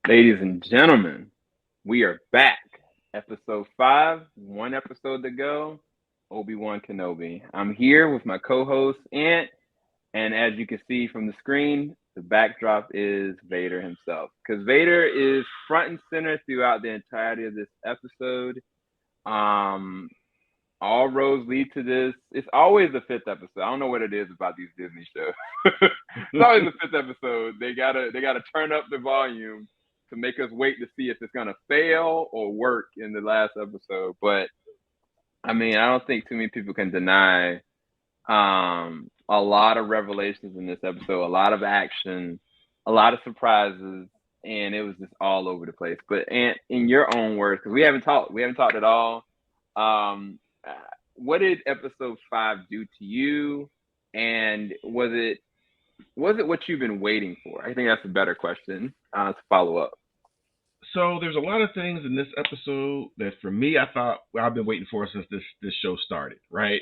Ladies and gentlemen, we are back. Episode 5, one episode to go. Obi-Wan Kenobi. I'm here with my co-host, Ant, and as you can see from the screen, the backdrop is Vader himself. Because Vader is front and center throughout the entirety of this episode. All roads lead to this. It's always the 5th episode. I don't know what it is about these Disney shows. It's always the 5th episode. They gotta turn up the volume to make us wait to see if it's gonna fail or work in the last episode. But I mean, I don't think too many people can deny a lot of revelations in this episode, a lot of action, a lot of surprises, and it was just all over the place. But in your own words, because we haven't talked at all. What did episode 5 do to you? And was it what you've been waiting for? I think that's a better question to follow up. So there's a lot of things in this episode that for me, I've been waiting for since this show started, right?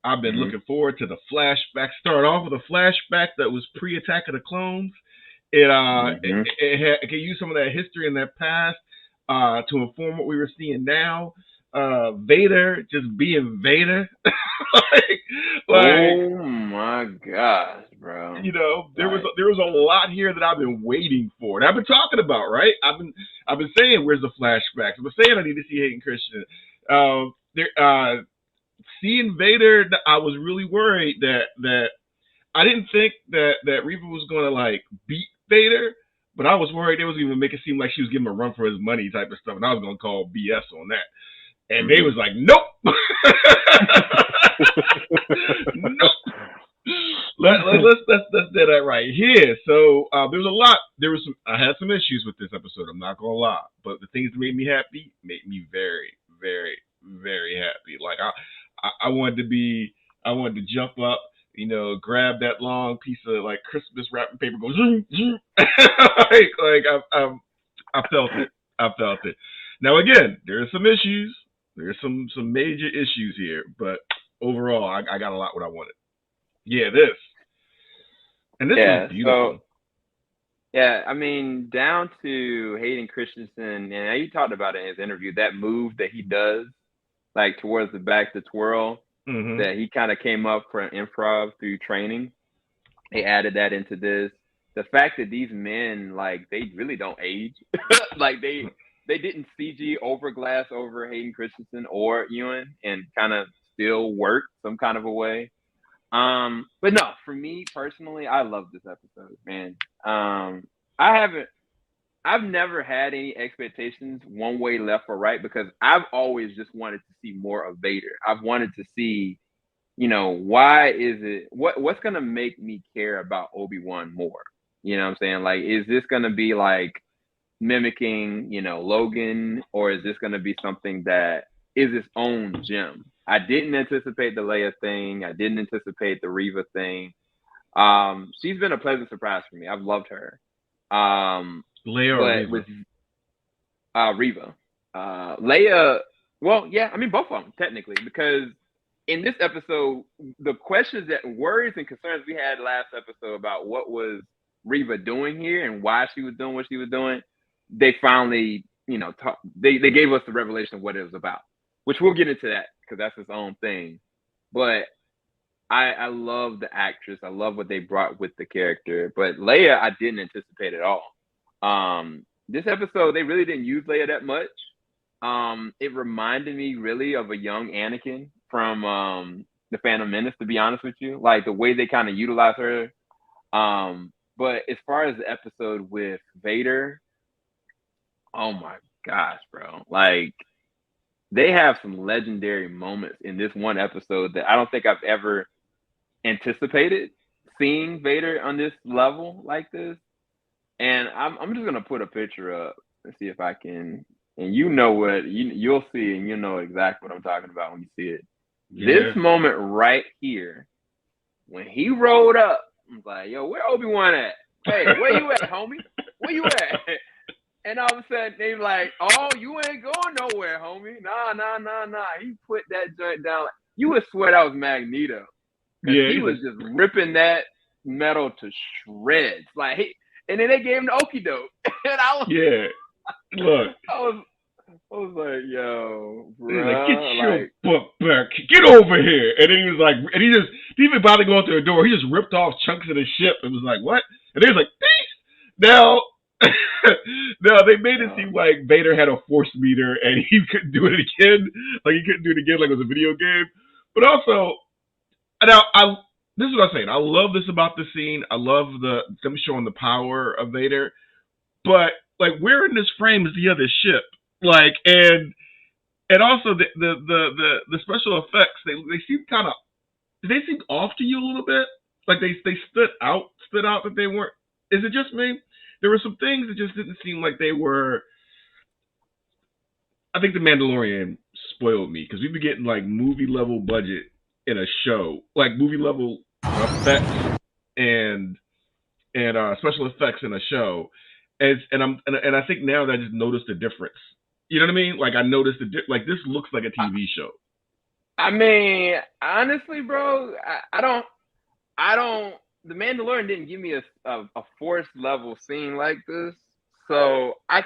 I've been looking forward to the flashback. Start off with a flashback that was pre-Attack of the Clones. It can use some of that history in that past to inform what we were seeing now. Vader just being Vader. Oh my gosh, bro! You know, there was a lot here that I've been waiting for, and I've been talking about. Right? I've been saying, where's the flashbacks? I've been saying I need to see Hayden Christensen. Seeing Vader, I was really worried that I didn't think that Reva was going to like beat Vader, but I was worried they was going to make it seem like she was giving him a run for his money type of stuff, and I was going to call BS on that. And they was like, nope. Nope. Let's do that right here. So there was a lot. I had some issues with this episode. I'm not gonna lie, but the things that made me happy made me very, very, very happy. Like I wanted to jump up, you know, grab that long piece of like Christmas wrapping paper, go zoom, zoom. I felt it. I felt it. Now again, there are some issues. There's some major issues here, but overall, I got a lot what I wanted. Yeah, this was beautiful. So, yeah, I mean, down to Hayden Christensen, and you talked about it in his interview, that move that he does, like towards the back, the twirl, that he kind of came up for an improv through training. They added that into this. The fact that these men, like, they really don't age. Like, they didn't CG overglass over Hayden Christensen or Ewan and kind of still work some kind of a way. But no, for me personally, I love this episode, man. I've never had any expectations one way, left or right, because I've always just wanted to see more of Vader. I've wanted to see, you know, why is it, what's going to make me care about Obi-Wan more? You know what I'm saying? Like, is this going to be like mimicking, you know, Logan, or is this going to be something that is its own gem? I didn't anticipate the Leia thing. I didn't anticipate the Reva thing. She's been a pleasant surprise for me. I've loved her. Leia or Reva? With Reva. Leia, well, yeah, I mean, both of them, technically, because in this episode, the questions that worries and concerns we had last episode about what was Reva doing here and why she was doing what she was doing, they finally, you know, they gave us the revelation of what it was about, which we'll get into that because that's its own thing. But I love the actress. I love what they brought with the character. But Leia, I didn't anticipate at all. This episode, they really didn't use Leia that much. It reminded me really of a young Anakin from The Phantom Menace, to be honest with you. Like the way they kind of utilize her. But as far as the episode with Vader, oh my gosh, bro. Like, they have some legendary moments in this one episode that I don't think I've ever anticipated seeing Vader on this level like this. And I'm just gonna put a picture up and see if I can. And you know what you'll see, and you know exactly what I'm talking about when you see it. Yeah. This moment right here, when he rolled up, I was like, "Yo, where Obi-Wan at? Hey, where you at, homie? Where you at?" And all of a sudden, they like, "Oh, you ain't going nowhere, homie. Nah. He put that joint down. You would swear that was Magneto. Yeah, he was just ripping that metal to shreds. Like, and then they gave him the okie doke. And I Look. was like, yo, He's like, get bruh, your like, butt back, get over here. And then he was like, and he didn't even bother going through the door. He just ripped off chunks of the ship and was like, what? And he was like, peace. Now, they made it seem like Vader had a force meter and he couldn't do it again. Like he couldn't do it again like it was a video game. But also, now this is what I'm saying. I love this about the scene. I love them showing the power of Vader. But like, where in this frame is the other ship? Like, and also the special effects, they seem kind of, they seem off to you a little bit. Like they stood out that they weren't. Is it just me? There were some things that just didn't seem like they were. I think The Mandalorian spoiled me because we've been getting like movie level budget in a show, like movie level effects and special effects in a show, and I think now that I just noticed the difference. You know what I mean? Like I noticed like this looks like a TV show. I mean, honestly, bro, I don't. The Mandalorian didn't give me a force level scene like this, so I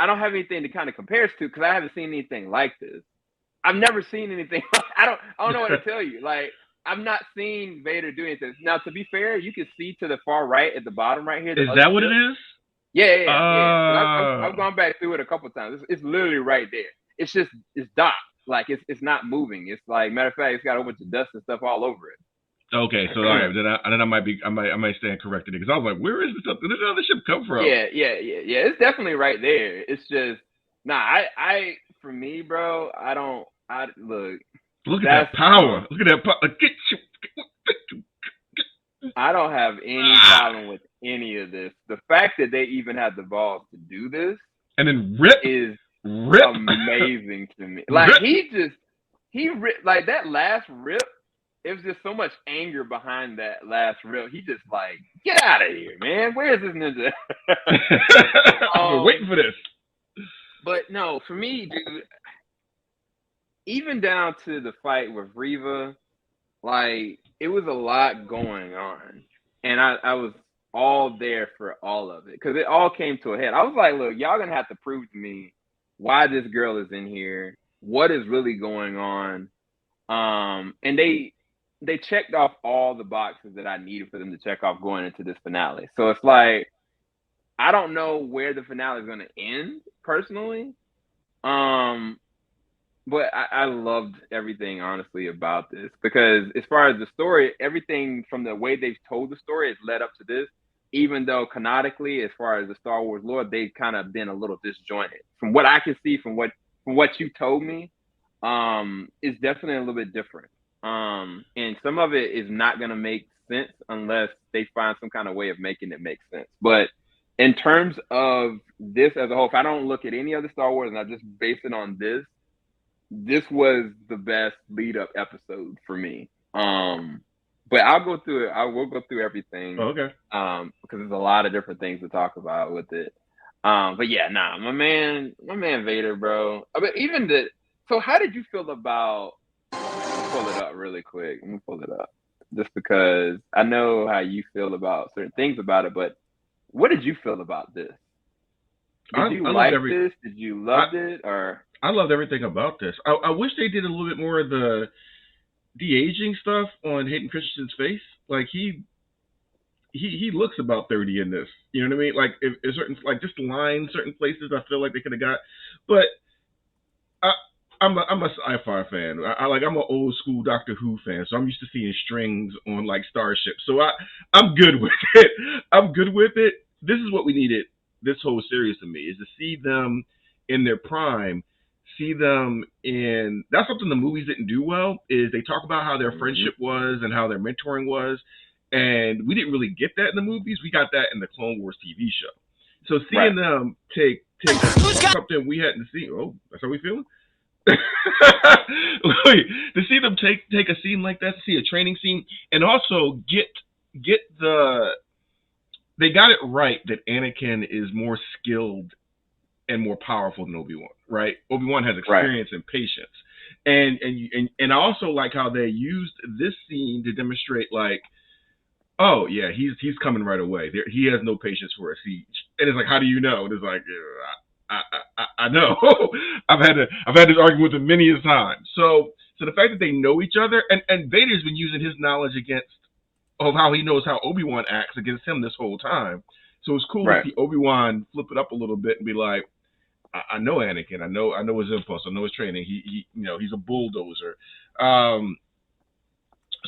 don't have anything to kind of compare it to because I haven't seen anything like this. I've never seen anything. I don't know what to tell you. Like I've not seen Vader do anything. Now, to be fair, you can see to the far right at the bottom right here. Is that what it is? Yeah. I've gone back through it a couple of times. It's literally right there. It's docked. Like it's not moving. It's like, matter of fact, it's got a bunch of dust and stuff all over it. Okay, so all right, then I might stand corrected because I was like, where is this? Where did the other ship come from? Yeah. It's definitely right there. It's just I for me, bro. Look at that power. Look at that power. I don't have any problem with any of this. The fact that they even had the balls to do this and then is amazing to me. Like he ripped, like that last rip. It was just so much anger behind that last rip. He just like, get out of here, man. Where is this ninja? We're waiting for this. But no, for me, dude, even down to the fight with Reva, like it was a lot going on. And I was all there for all of it because it all came to a head. I was like, look, y'all gonna have to prove to me why this girl is in here, what is really going on. And they checked off all the boxes that I needed for them to check off going into this finale. So it's like, I don't know where the finale is going to end personally. But I loved everything, honestly, about this because as far as the story, everything from the way they've told the story has led up to this, even though canonically, as far as the Star Wars lore, they've kind of been a little disjointed. From what I can see, from what you told me, it's definitely a little bit different. And some of it is not going to make sense unless they find some kind of way of making it make sense. But in terms of this as a whole, if I don't look at any other Star Wars and I just base it on this was the best lead up episode for me. But I'll go through it. I will go through everything. Oh, okay. Because there's a lot of different things to talk about with it. But yeah, my man Vader, bro. But even so how did you feel about, pull it up really quick. Let me pull it up. Just because I know how you feel about certain things about it, but what did you feel about this? Did you like this? Did you love it? Or I loved everything about this. I wish they did a little bit more of the de-aging stuff on Hayden Christensen's face. Like he looks about 30 in this. You know what I mean? Like if certain, like just lines, certain places I feel like they could have got. But I'm a sci-fi fan. I'm an old school Doctor Who fan, so I'm used to seeing strings on like starships. So I'm good with it. I'm good with it. This is what we needed this whole series to me, is to see them in their prime, see them in, that's something the movies didn't do well, is they talk about how their friendship was and how their mentoring was, and we didn't really get that in the movies. We got that in the Clone Wars TV show. So seeing them take something we hadn't seen, oh, that's how we feeling? To see them take a scene like that, to see a training scene, and also get they got it right that Anakin is more skilled and more powerful than Obi-Wan, right? Obi-Wan has experience and patience, and I also like how they used this scene to demonstrate like Oh yeah, he's coming right away. He has no patience for a siege, and it's like, how do you know? And it's like, I know. I've had this argument with him many a time. So the fact that they know each other, and Vader's been using his knowledge against of how he knows how Obi-Wan acts against him this whole time. So it's cool to Right. see Obi-Wan flip it up a little bit and be like, I know Anakin. I know his impulse. I know his training. He he's a bulldozer. Um,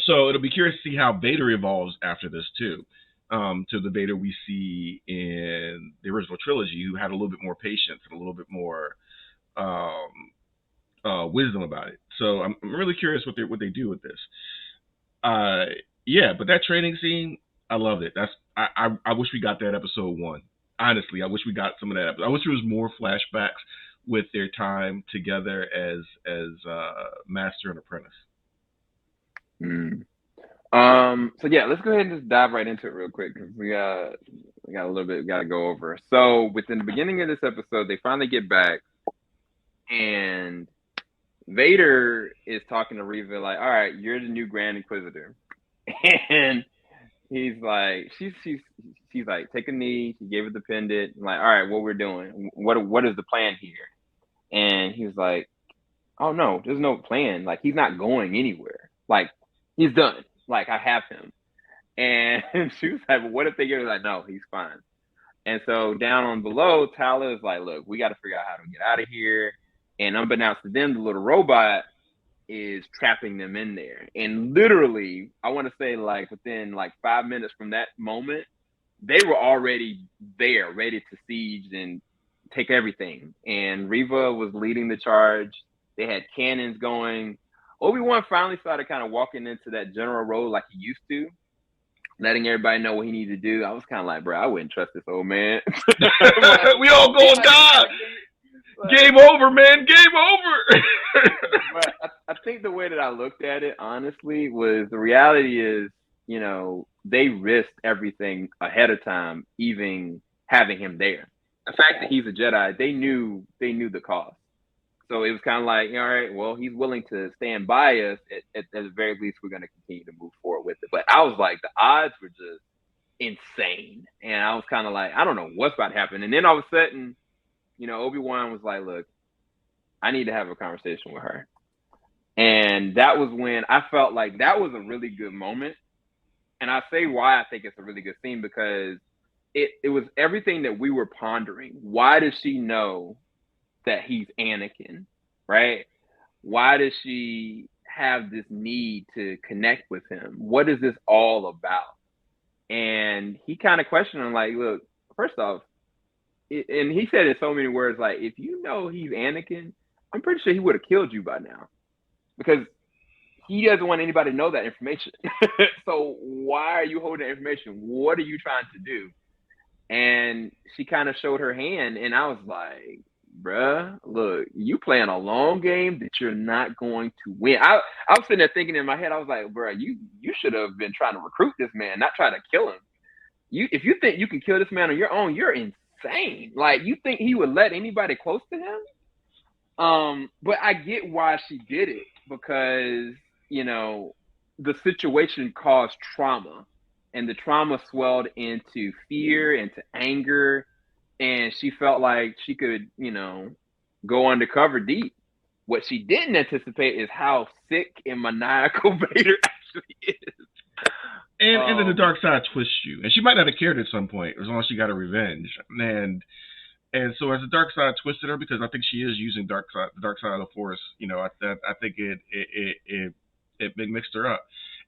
so it'll be curious to see how Vader evolves after this too. To the Vader we see in the original trilogy, who had a little bit more patience and a little bit more um, wisdom about it. So I'm really curious what they do with this. Uh, yeah, but that training scene, I loved it. I wish we got that episode one. Honestly, I wish we got some of that. I wish there was more flashbacks with their time together as master and apprentice. Mm. So yeah, let's go ahead and just dive right into it real quick because we got a little bit we got to go over. So within the beginning of this episode, they finally get back, and Vader is talking to Reva like, "All right, you're the new Grand Inquisitor," and he's like, she's like, "Take a knee." She gave her the pendant. I'm like, "All right, what we're doing? What is the plan here?" And he was like, "Oh no, there's no plan. Like he's not going anywhere. Like he's done. Like I have him." And she was like, "Well, what if they get?" Like, "No, he's fine." And so down on below, Tyler is like, "Look, we got to figure out how to get out of here." And unbeknownst to them, the little robot is trapping them in there. And literally, I want to say like within like 5 minutes from that moment, they were already there, ready to siege and take everything. And Reva was leading the charge. They had cannons going. Obi-Wan finally started kind of walking into that general role like he used to, letting everybody know what he needed to do. I was kind of like, bro, I wouldn't trust this old man. We all going down. Game over, man. Game over. But I think the way that I looked at it, honestly, was the reality is, they risked everything ahead of time, even having him there. The fact that he's a Jedi, they knew the cost. So it was kind of like, all right, well, he's willing to stand by us. At the very least, we're going to continue to move forward with it. But I was like, the odds were just insane. And I was kind of like, I don't know what's about to happen. And then all of a sudden, Obi-Wan was like, look, I need to have a conversation with her. And that was when I felt like that was a really good moment. And I say why I think it's a really good scene, because it was everything that we were pondering. Why does she know that he's Anakin, right? Why does she have this need to connect with him? What is this all about? And he kind of questioned him like, look, first off, and he said in so many words, like, if you know he's Anakin, I'm pretty sure he would have killed you by now, because he doesn't want anybody to know that information. So why are you holding that information? What are you trying to do? And she kind of showed her hand, and I was like, bruh, look, you playing a long game that you're not going to win. I was sitting there thinking in my head, I was like, bruh, you should have been trying to recruit this man, not try to kill him. If you think you can kill this man on your own, you're insane. Like, you think he would let anybody close to him? But I get why she did it, because, the situation caused trauma, and the trauma swelled into fear, into anger, and she felt like she could, go undercover deep. What she didn't anticipate is how sick and maniacal Vader actually is. And then the dark side twists you, and she might not have cared at some point, as long as she got her revenge. And so as the dark side twisted her, because I think she is using the dark side of the Force, I think it mixed her up.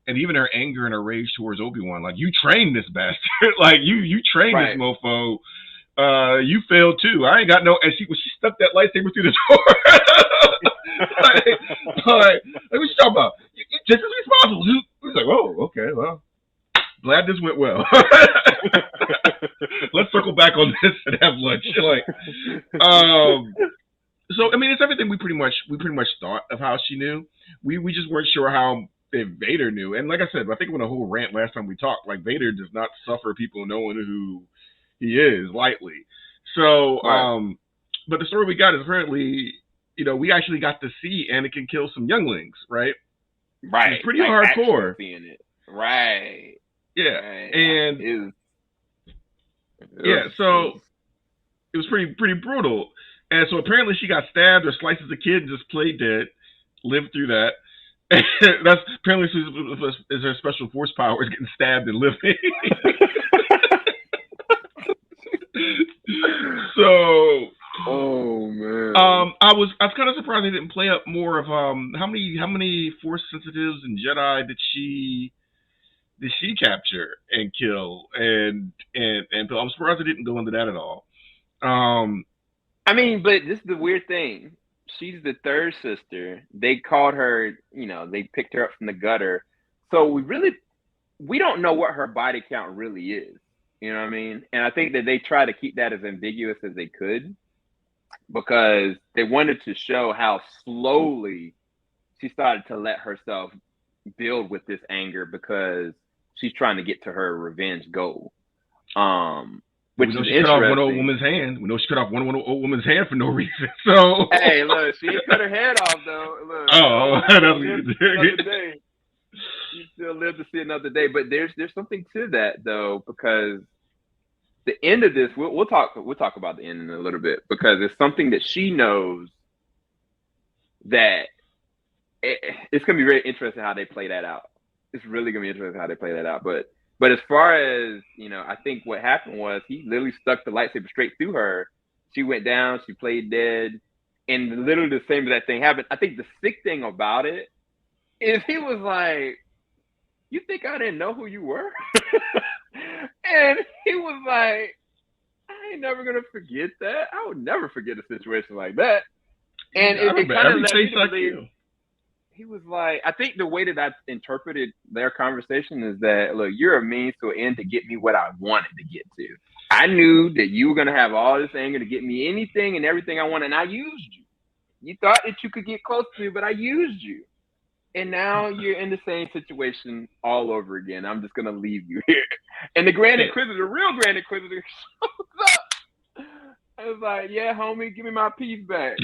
And even her anger and her rage towards Obi-Wan, like, you trained this bastard, like you trained Right. this mofo. You failed too. I ain't got no. And she stuck that lightsaber through the door. like, what you talking about? You just as responsible. He's like, oh, okay, well, glad this went well. Let's circle back on this and have lunch. So I mean, it's everything we pretty much thought of how she knew. We just weren't sure how if Vader knew. And like I said, I think when a whole rant last time we talked, like, Vader does not suffer people knowing who he is lightly. So, Right. but the story we got is apparently, we actually got to see Anakin kill some younglings, right? Right. It's pretty hardcore. Seeing it. Right. Yeah, Right. and so it was pretty brutal. And so apparently she got stabbed or sliced as a kid and just played dead, lived through that. That's apparently is her special force power is getting stabbed and living. So, oh man, I was kind of surprised they didn't play up more of how many force sensitives and Jedi did she capture and kill, and I'm surprised they didn't go into that at all. I mean, but this is the weird thing. She's the third sister. They called her, they picked her up from the gutter. So we don't know what her body count really is. You know what I mean? And I think that they try to keep that as ambiguous as they could because they wanted to show how slowly she started to let herself build with this anger because she's trying to get to her revenge goal. Which is she cut off one old woman's hand. We know she cut off one old woman's hand for no reason. So hey, look, she ain't cut her head off though. Look, another day. She still lived to see another day. But there's something to that though, because the end of this, we'll talk about the end in a little bit because it's something that she knows that it's gonna be very interesting how they play that out. It's really gonna be interesting how they play that out. But as far as, I think what happened was he literally stuck the lightsaber straight through her. She went down, she played dead, and literally the same exact thing happened. I think the sick thing about it is he was like, "You think I didn't know who you were?" And he was like, "I ain't never gonna forget that. I would never forget a situation like that." And it kind of led me to believe. He was like, I think the way that I interpreted their conversation is that, look, you're a means to an end to get me what I wanted to get to. I knew that you were going to have all this anger to get me anything and everything I wanted, and I used you. You thought that you could get close to me, but I used you. And now you're in the same situation all over again. I'm just going to leave you here. And the Grand Inquisitor, the real Grand Inquisitor, shows up. I was like, yeah, homie, give me my piece back.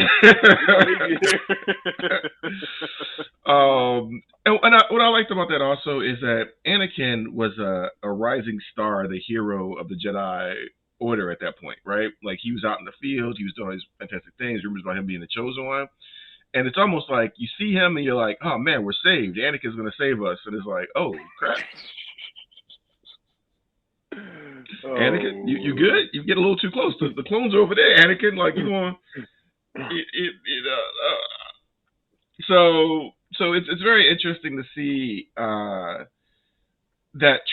And what I liked about that also is that Anakin was a rising star, the hero of the Jedi Order at that point, right? Like he was out in the field, he was doing these fantastic things, rumors about him being the chosen one. And it's almost like you see him and you're like, oh man, we're saved. Anakin's going to save us. And it's like, oh, crap. Anakin, you good? You get a little too close. The clones are over there, Anakin. Like you going? So it's very interesting to see that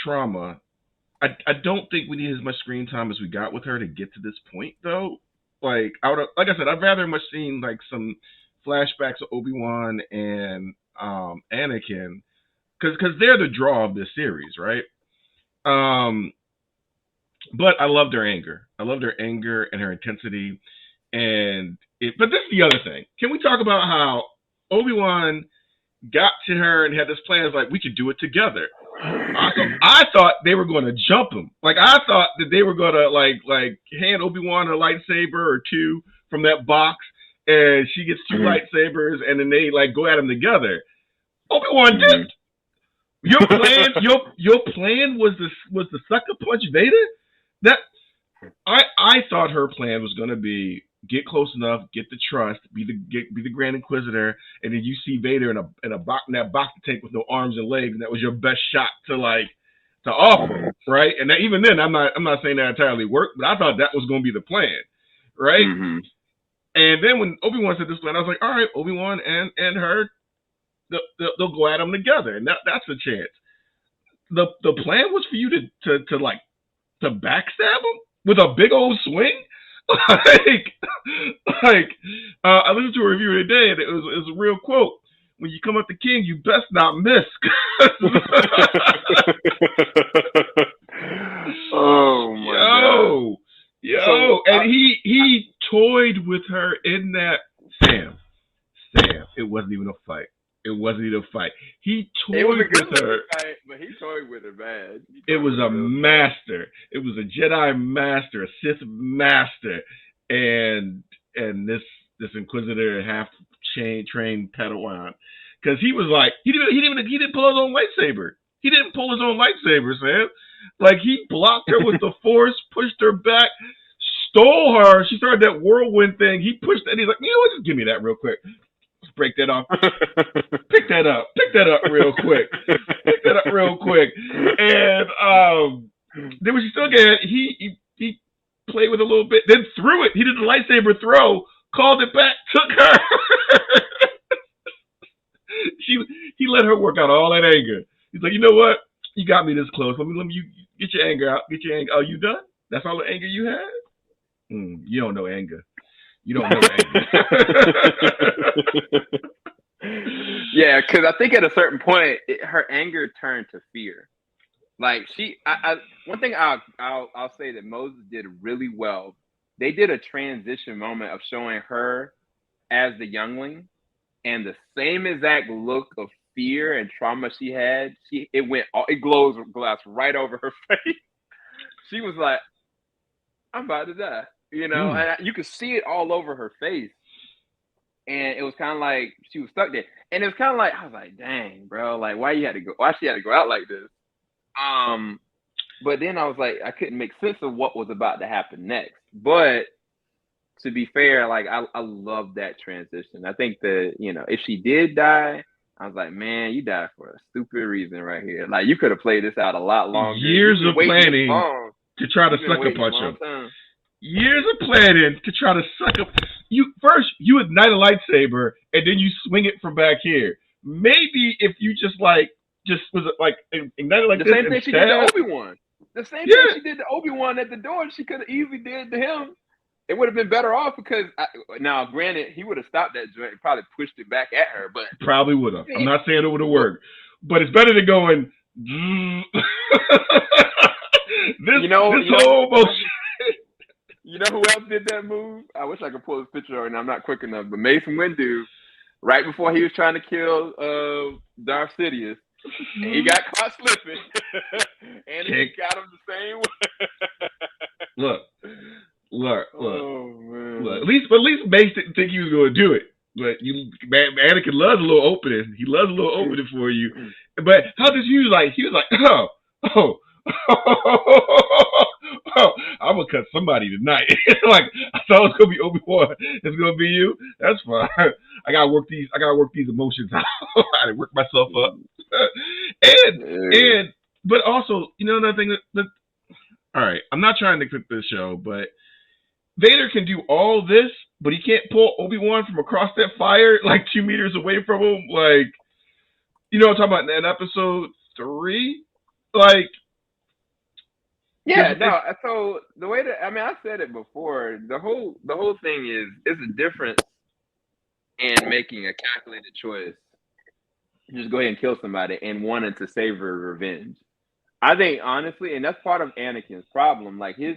trauma. I don't think we need as much screen time as we got with her to get to this point, though. Like I said, I'd rather much seen like some flashbacks of Obi-Wan and Anakin, because they're the draw of this series, right? But I loved her anger. I loved her anger and her intensity. But this is the other thing. Can we talk about how Obi-Wan got to her and had this plan? It's like, we could do it together. I thought they were going to jump him. Like, I thought that they were going to, like hand Obi-Wan a lightsaber or two from that box, and she gets two lightsabers, and then they, like, go at them together. Obi-Wan dipped. Your plan was the sucker punch Vader? That I thought her plan was going to be get close enough, get the trust, be the Grand Inquisitor, and then you see Vader in that box to take with no arms and legs, and that was your best shot to offer, right? And that, even then, I'm not saying that entirely worked, but I thought that was going to be the plan, right? Mm-hmm. And then when Obi-Wan said this plan, I was like, all right, Obi-Wan and her, they'll go at them together, and that's a chance. The plan was for you to backstab him with a big old swing. I listened to a review today, and it was a real quote. When you come at the king, you best not miss. Oh my God. Yo, and he toyed with her in that. Sam, it wasn't even a fight. It wasn't even a fight. He toyed with her. Fight, but he toyed with her bad. It was a master. It was a Jedi Master, a Sith Master, and this Inquisitor half trained Padawan. Because he was like, he didn't pull his own lightsaber. He didn't pull his own lightsaber, Sam. Like, he blocked her with the Force, pushed her back, stole her. She started that whirlwind thing. He pushed that. He's like, you know what? Just give me that real quick. Let's break that off. Pick that up. Pick that up real quick. Pick that up real quick. And then when she still got it, he played with it a little bit, then threw it. He did the lightsaber throw, called it back, took her. He let her work out all that anger. He's like, you know what? You got me this close. Let me you get your anger out. Get your anger. Oh, you done? That's all the anger you had? You don't know anger. You don't know anger. Yeah, because I think at a certain point, her anger turned to fear. Like one thing I'll say that Moses did really well. They did a transition moment of showing her as the youngling, and the same exact look of fear and trauma she had. It glassed right over her face. She was like, "I'm about to die," and you could see it all over her face. And it was kind of like she was stuck there, and it was kind of like I was like, "Dang, bro! Like, why she had to go out like this?" But then I was like, I couldn't make sense of what was about to happen next. But to be fair, like I love that transition. I think that, if she did die, I was like, man, you died for a stupid reason right here. Like, you could have played this out a lot longer. Years of planning to try to sucker punch him. Years of planning to try to sucker. You ignite a lightsaber and then you swing it from back here. Maybe if you just was it like ignited like the this. Same thing she did to Obi-Wan. The same thing she did to Obi-Wan at the door. She could have easily did to him. It would have been better off because now, granted, he would have stopped that joint and probably pushed it back at her. But probably would have. I'm not saying it would have worked, but it's better than going. This whole motion. You know who else did that move? I wish I could pull this picture right now. I'm not quick enough, but Mace Windu, right before he was trying to kill Darth Sidious, and he got caught slipping, and he got him the same way. Look. Oh, man. Look. At least Mace didn't think he was going to do it. But Anakin loves a little opening. He loves a little opening for you. But how did he was like, oh, I'm gonna cut somebody tonight. Like, I thought it was gonna be Obi-Wan. It's gonna be you. That's fine. I gotta work these emotions out. I gotta work myself up. But also, another thing that all right, I'm not trying to clip this show, but Vader can do all this, but he can't pull Obi-Wan from across that fire like 2 meters away from him. Like, I'm talking about in episode 3. Like, yeah, no. So the way that I said it before. The whole thing is a difference in making a calculated choice. Just go ahead and kill somebody and wanting to savor revenge. I think honestly, and that's part of Anakin's problem. Like his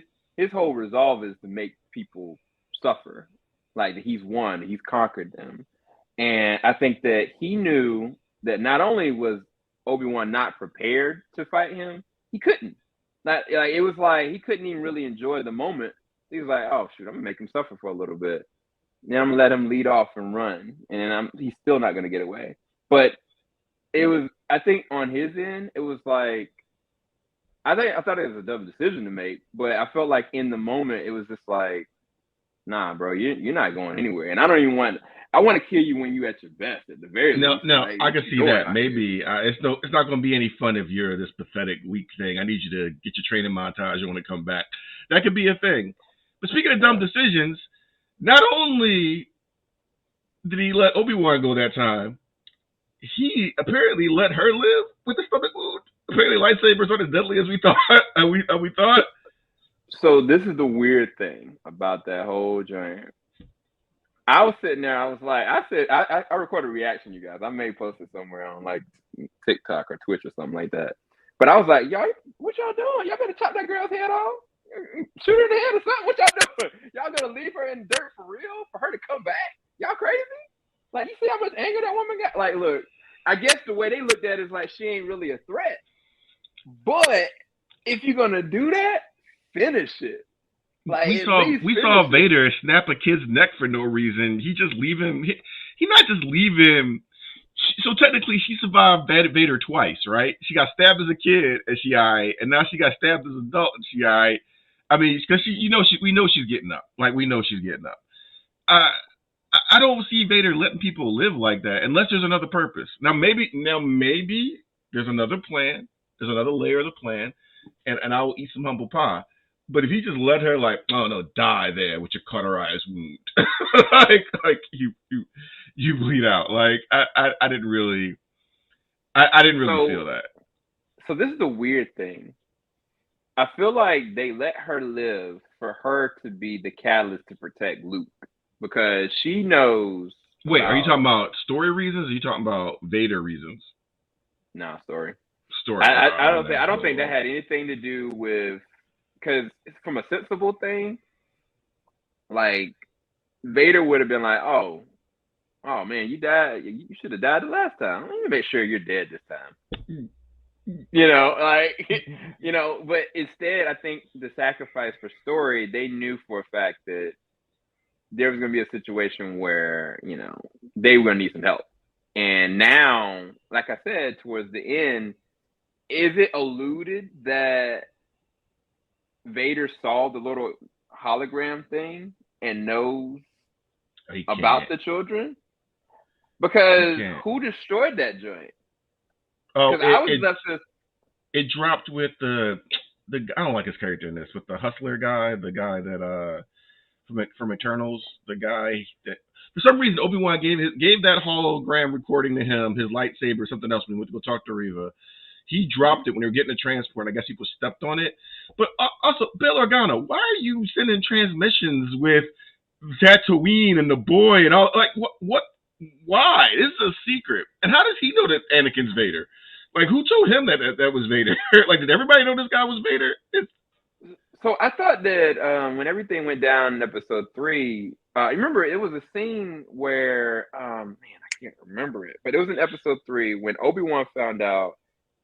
whole resolve is to make people suffer. Like he's won, he's conquered them, and I think that he knew that not only was Obi-Wan not prepared to fight him, he couldn't. Like it was like he couldn't even really enjoy the moment. He was like, "Oh shoot, I'm gonna make him suffer for a little bit. Then I'm gonna let him lead off and run, and he's still not gonna get away." But it was, I think, on his end, it was like, I thought it was a dumb decision to make, but I felt like in the moment it was just like, nah, bro, you're not going anywhere, and I don't even want. I want to kill you when you're at your best, at the very least. No, like, I can see that. Maybe it's not going to be any fun if you're this pathetic, weak thing. I need you to get your training montage. You want to come back. That could be a thing. But speaking of dumb decisions, not only did he let Obi-Wan go that time, he apparently let her live with the stomach wound. Apparently, lightsabers aren't as deadly as we thought. We thought. So this is the weird thing about that whole joint. I was sitting there. I was like, I recorded a reaction, you guys. I may post it somewhere on like TikTok or Twitch or something like that. But I was like, y'all, what y'all doing? Y'all better chop that girl's head off, shoot her in the head or something. What y'all doing? Y'all gonna leave her in dirt for real for her to come back? Y'all crazy? Like, you see how much anger that woman got? Like, look, I guess the way they looked at it is like she ain't really a threat. But if you're gonna do that, finish it. Like, we saw Vader snap a kid's neck for no reason. He just leave him. He not just leave him So technically, she survived Vader twice, right? She got stabbed as a kid, and she alright, and now she got stabbed as an adult, and she alright. I mean, because we know she's getting up. Like we know she's getting up. I don't see Vader letting people live like that unless there's another purpose. Now maybe there's another plan. There's another layer of the plan, and I will eat some humble pie. But if he just let her like, oh no, die there with your cauterized wound, like you bleed out. Like I didn't really feel that. So this is the weird thing. I feel like they let her live for her to be the catalyst to protect Luke because she knows. Wait, are you talking about story reasons? Or are you talking about Vader reasons? No, story. Story. I don't think that had anything to do with because from a sensible thing, like Vader would have been like, oh man, you died. You should have died the last time. Let me make sure you're dead this time. But instead, I think the sacrifice for story, they knew for a fact that there was going to be a situation where, they were going to need some help. And now, like I said, towards the end, is it alluded that Vader saw the little hologram thing and knows about the children? Because who destroyed that joint? Oh, it dropped with the I don't like his character in this, with the hustler guy, the guy that from Eternals, the guy that for some reason Obi-Wan gave that hologram recording to him, his lightsaber or something else when he went to go talk to Reva. He dropped it when they were getting the transport. I guess people stepped on it. But also, Bail Organa, why are you sending transmissions with Tatooine and the boy and all? Like, what? Why? This is a secret. And how does he know that Anakin's Vader? Like, who told him that was Vader? Like, did everybody know this guy was Vader? So I thought that when everything went down in episode 3, remember it was a scene where, I can't remember it, but it was in episode 3 when Obi-Wan found out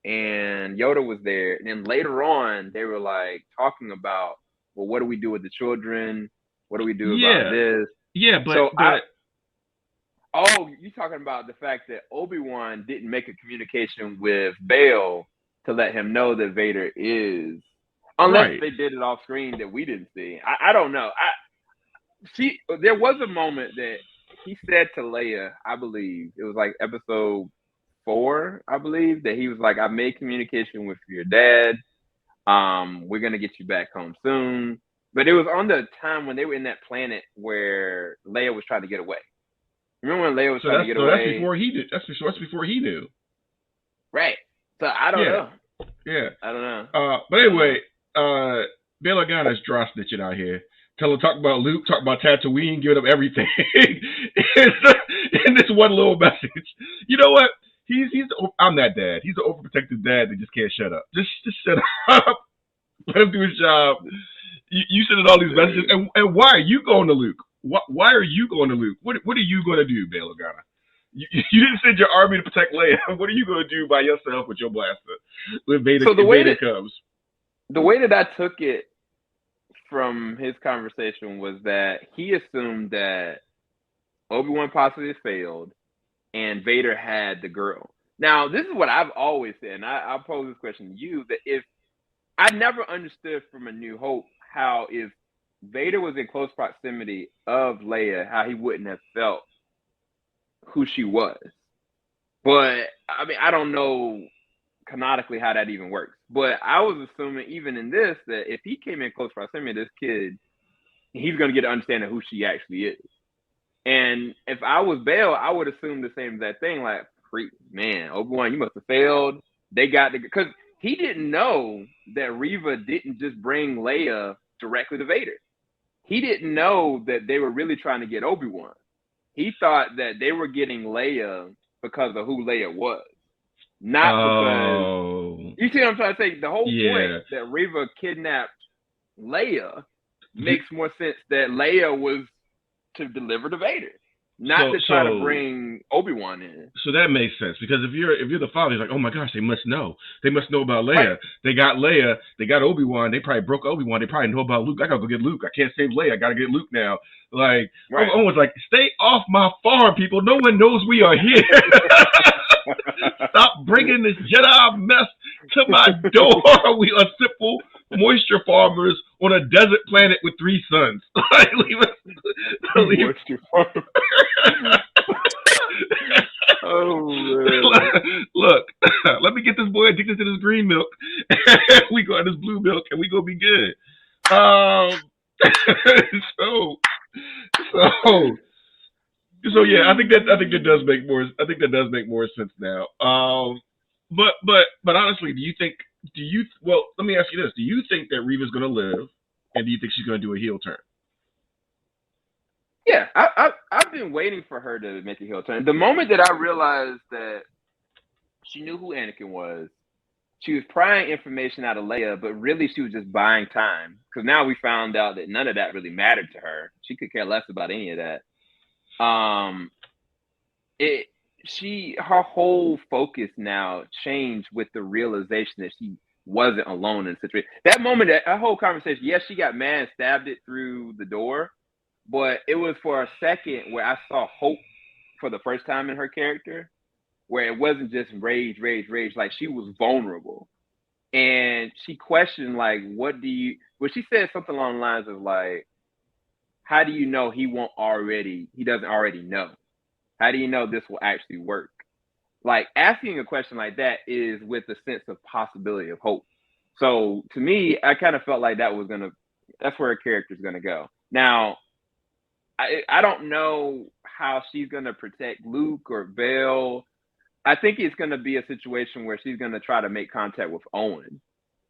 and Yoda was there. And then later on, they were like talking about, well, what do we do with the children? What do we do about this? Yeah, but... you're talking about the fact that Obi-Wan didn't make a communication with Bail to let him know that Vader is, unless they did it off screen that we didn't see. I don't know. There was a moment that he said to Leia, I believe it was like episode 4, I believe, that he was like, I made communication with your dad. We're gonna get you back home soon. But it was on the time when they were in that planet where Leia was trying to get away. Remember when Leia was trying to get away? That's before he did. That's before he knew. Right. So I don't know. Yeah. I don't know. But anyway, Bail Organa's draw snitching out here. Talk about Luke, talk about Tatooine, giving up everything in this one little message. You know what? I'm that dad. He's an overprotective dad that just can't shut up. Just shut up. Let him do his job. You sending all these messages, and why are you going to Luke? Why are you going to Luke? What are you going to do, Bail Organa? You didn't send your army to protect Leia. What are you going to do by yourself with your blaster when Vader comes? The way that I took it from his conversation was that he assumed that Obi-Wan possibly failed and Vader had the girl. Now, this is what I've always said, and I'll pose this question to you, that if I never understood from A New Hope how if Vader was in close proximity of Leia, how he wouldn't have felt who she was. But, I mean, I don't know canonically how that even works. But I was assuming even in this that if he came in close proximity to this kid, he's going to get an understanding of who she actually is. And if I was Bail, I would assume the same exact thing. Like, man, Obi-Wan, you must have failed. They got the... Because he didn't know that Reva didn't just bring Leia directly to Vader. He didn't know that they were really trying to get Obi-Wan. He thought that they were getting Leia because of who Leia was. Not because... You see what I'm trying to say? The whole point that Reva kidnapped Leia makes more sense that Leia was to deliver to Vader. not to try to bring Obi-Wan in. So that makes sense, because if you're the father, you're like, oh my gosh, they must know about Leia. Right. They got Leia, they got Obi-Wan, they probably broke Obi-Wan, they probably know about Luke. I gotta go get Luke. I can't save Leia. I gotta get Luke now. Like, right. Owen's like, stay off my farm, people. No one knows we are here. Stop bringing this Jedi mess to my door. We are simple moisture farmers on a desert planet with 3 suns. Like, leave us. Moisture farmers. Oh man! Look, let me get this boy addicted to this green milk. We go on this blue milk, and we gonna be good. So yeah, I think that does make more. I think that does make more sense now. But honestly, well, let me ask you this: do you think that Reva's gonna live, and do you think she's gonna do a heel turn? Yeah, I've been waiting for her to make a heel turn. The moment that I realized that she knew who Anakin was, she was prying information out of Leia, but really she was just buying time. Because now we found out that none of that really mattered to her. She could care less about any of that. Her whole focus now changed with the realization that she wasn't alone in the situation. That moment, that whole conversation, yes, she got mad and stabbed it through the door. But it was for a second where I saw hope for the first time in her character, where it wasn't just rage. Like, she was vulnerable. And she questioned, like, she said something along the lines of, like, how do you know he doesn't already know? How do you know this will actually work? Like, asking a question like that is with a sense of possibility of hope. So to me, I kind of felt like that's where her character's going to go. Now, I don't know how she's going to protect Luke or Bail. I think it's going to be a situation where she's going to try to make contact with Owen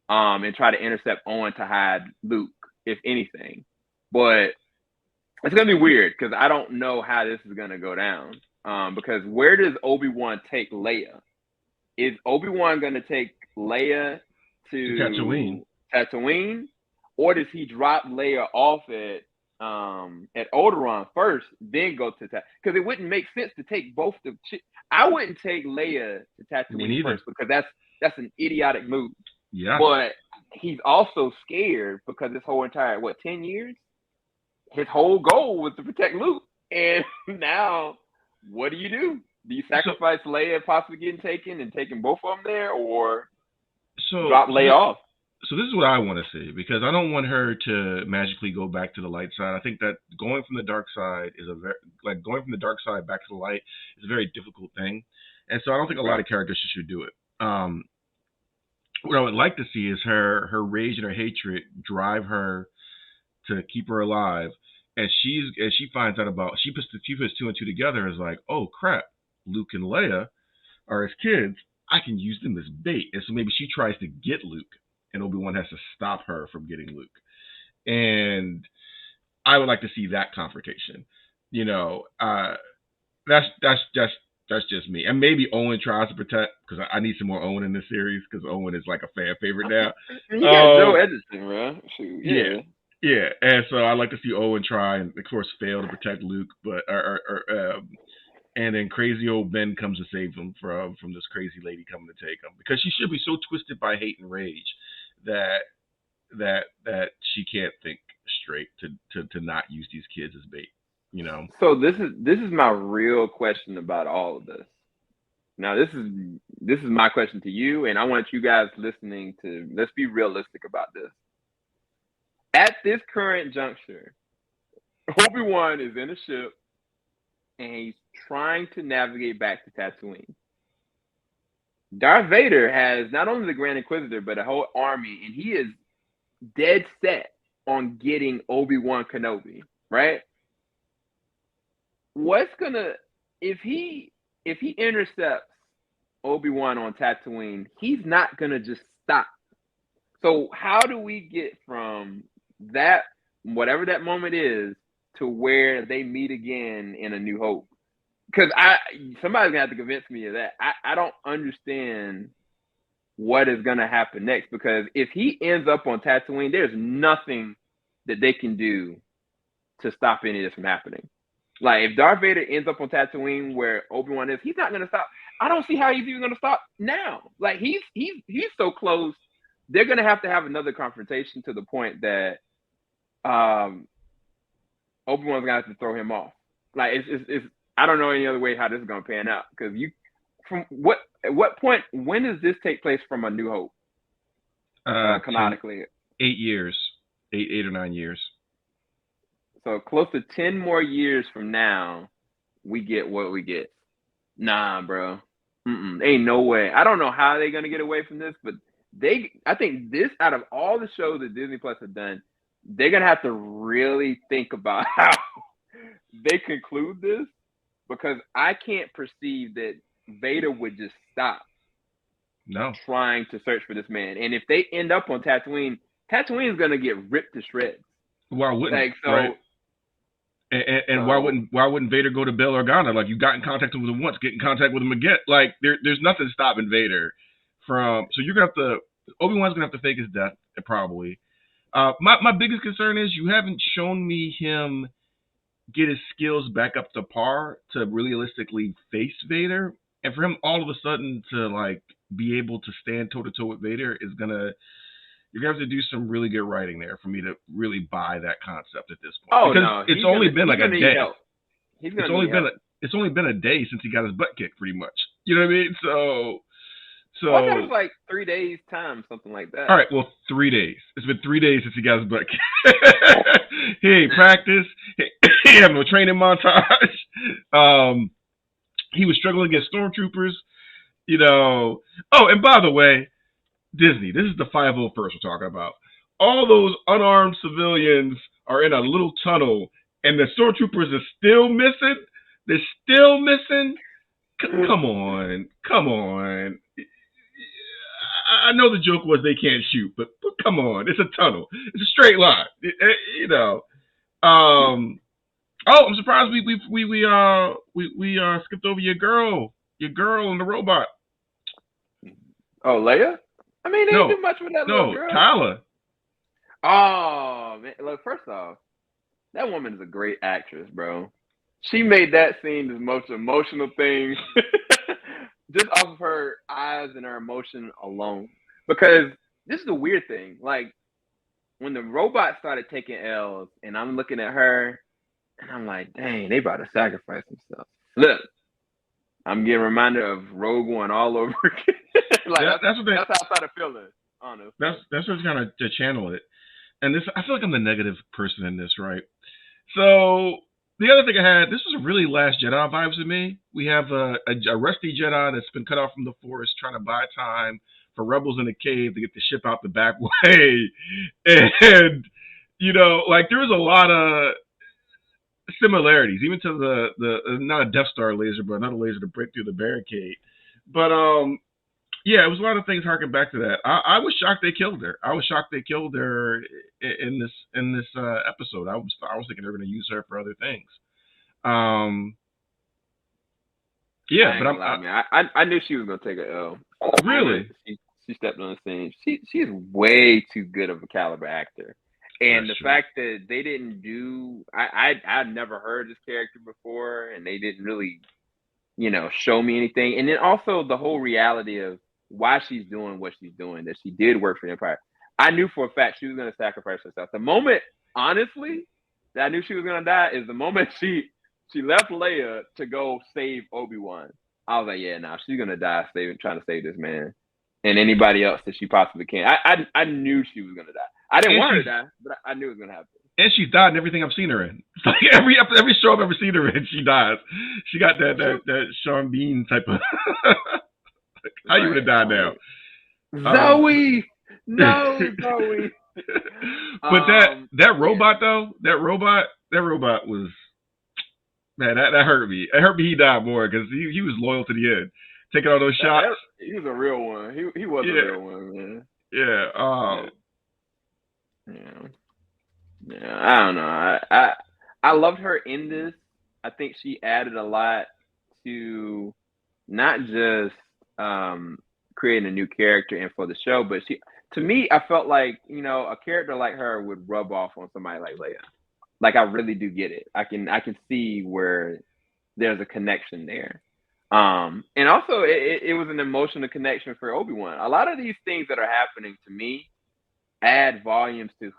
and try to intercept Owen to hide Luke, if anything. But it's going to be weird because I don't know how this is going to go down. Because where does Obi-Wan take Leia? Is Obi-Wan going to take Leia to Tatooine? Or does he drop Leia off at Alderaan first, then go to Tatooine? Because it wouldn't make sense to take both the. I wouldn't take Leia to Tatooine first because that's an idiotic move. Yeah. But he's also scared because this whole entire 10 years, his whole goal was to protect Luke, and now what do? Do you sacrifice Leia possibly getting taken and taking both of them there, or drop Leia off? So this is what I want to see, because I don't want her to magically go back to the light side. I think that going from the dark side back to the light is a very difficult thing, and so I don't think a lot of characters should do it. What I would like to see is her rage and her hatred drive her to keep her alive, and she finds out about she puts 2 and 2 together, is like, oh crap, Luke and Leia are his kids. I can use them as bait, and so maybe she tries to get Luke. And Obi-Wan has to stop her from getting Luke. And I would like to see that confrontation. You know, that's just me. And maybe Owen tries to protect, because I need some more Owen in this series, because Owen is like a fan favorite now. You got Joe Edgerton, bro. Shoot, yeah. And so I'd like to see Owen try and, of course, fail to protect Luke, but and then crazy old Ben comes to save him from this crazy lady coming to take him, because she should be so twisted by hate and rage that she can't think straight to not use these kids as bait, you know. So this is my real question about all of this. Now this is my question to you, and I want you guys listening to, let's be realistic about this. At this current juncture, Obi-Wan is in a ship and he's trying to navigate back to Tatooine. Darth Vader has not only the Grand Inquisitor, but a whole army, and he is dead set on getting Obi-Wan Kenobi, right? If he intercepts Obi-Wan on Tatooine, he's not gonna just stop. So how do we get from that, whatever that moment is, to where they meet again in A New Hope? Because somebody's gonna have to convince me of that. I don't understand what is gonna happen next, because if he ends up on Tatooine, there's nothing that they can do to stop any of this from happening. Like if Darth Vader ends up on Tatooine where Obi-Wan is, he's not gonna stop. I don't see how he's even gonna stop now. Like he's so close. They're gonna have to have another confrontation to the point that Obi-Wan's gonna have to throw him off. Like it's I don't know any other way how this is gonna pan out because at what point when does this take place from A New Hope? Canonically, 8 years, 8 or 9 years. So close to 10 more years from now, we get what we get. Nah, bro. Ain't no way. I don't know how they're gonna get away from this, but I think this out of all the shows that Disney Plus have done, they're gonna have to really think about how they conclude this because I can't perceive that Vader would just stop trying to search for this man. And if they end up on Tatooine is gonna get ripped to shreds. Why wouldn't like, so, right? And why wouldn't Vader go to Bail Organa? Like you got in contact with him once, get in contact with him again. Like there's nothing stopping Vader from. So you're gonna have to. Obi-Wan's gonna have to fake his death probably. My biggest concern is you haven't shown me him get his skills back up to par to realistically face Vader, and for him all of a sudden to like be able to stand toe to toe with Vader is gonna. You're gonna have to do some really good writing there for me to really buy that concept at this point. Oh because no, it's only been like a day. It's only been a day since he got his butt kicked, pretty much. You know what I mean? So I thought it was like 3 days time, something like that. All right, well, 3 days. It's been 3 days since he got his butt kicked. He ain't practiced. He had no training montage. He was struggling against stormtroopers. You know. Oh, and by the way. Disney, this is the 501st we're talking about. All those unarmed civilians are in a little tunnel, and the stormtroopers are still missing. They're still missing. Come on. I know the joke was they can't shoot, but come on. It's a tunnel. It's a straight line. You know. Oh, I'm surprised we skipped over your girl and the robot. Oh, Leia? I mean, they didn't do much with that little girl. No, Tyler. Oh, man. Look, first off, that woman is a great actress, bro. She made that scene the most emotional thing just off of her eyes and her emotion alone. Because this is the weird thing. Like, when the robot started taking L's, and I'm looking at her, and I'm like, dang, they about to sacrifice themselves. Look, I'm getting reminded of Rogue One all over again. Like that's how I started feeling, honestly. That's what's gonna to channel it. And this, I feel like I'm the negative person in this, right? So the other thing I had, this was a really Last Jedi vibes to me. We have a rusty Jedi that's been cut off from the Force, trying to buy time for rebels in the cave to get the ship out the back way. And you know, like there was a lot of similarities, even to the not a Death Star laser, but another laser to break through the barricade. But yeah, it was a lot of things harking back to that. I was shocked they killed her. I was shocked they killed her in this episode. I was thinking they were going to use her for other things. Yeah, but I knew she was going to take a L. Really? She stepped on the scene. She's way too good of a caliber actor. And the fact that they didn't do, I'd never heard this character before, and they didn't really, show me anything. And then also the whole reality of why she's doing what she's doing, that she did work for the Empire. I knew for a fact she was going to sacrifice herself. The moment, honestly, that I knew she was going to die is the moment she left Leia to go save Obi-Wan. I was like, yeah, nah, she's going to die trying to save this man and anybody else that she possibly can. I knew she was going to die. I didn't want her to die, but I knew it was going to happen. And she's died in everything I've seen her in. It's like every show I've ever seen her in, she dies. She got that Sean Bean type of... How you would have died now? Zoe! No, Zoe! But that robot, though, that robot was... Man, that hurt me. It hurt me he died more because he was loyal to the end. Taking all those shots. He was a real one. He was a real one, man. Yeah. Yeah, I don't know. I loved her in this. I think she added a lot to not just creating a new character and for the show, but to me, I felt like, a character like her would rub off on somebody like Leia. Like I really do get it. I can see where there's a connection there. And also it was an emotional connection for Obi-Wan. A lot of these things that are happening to me add volumes to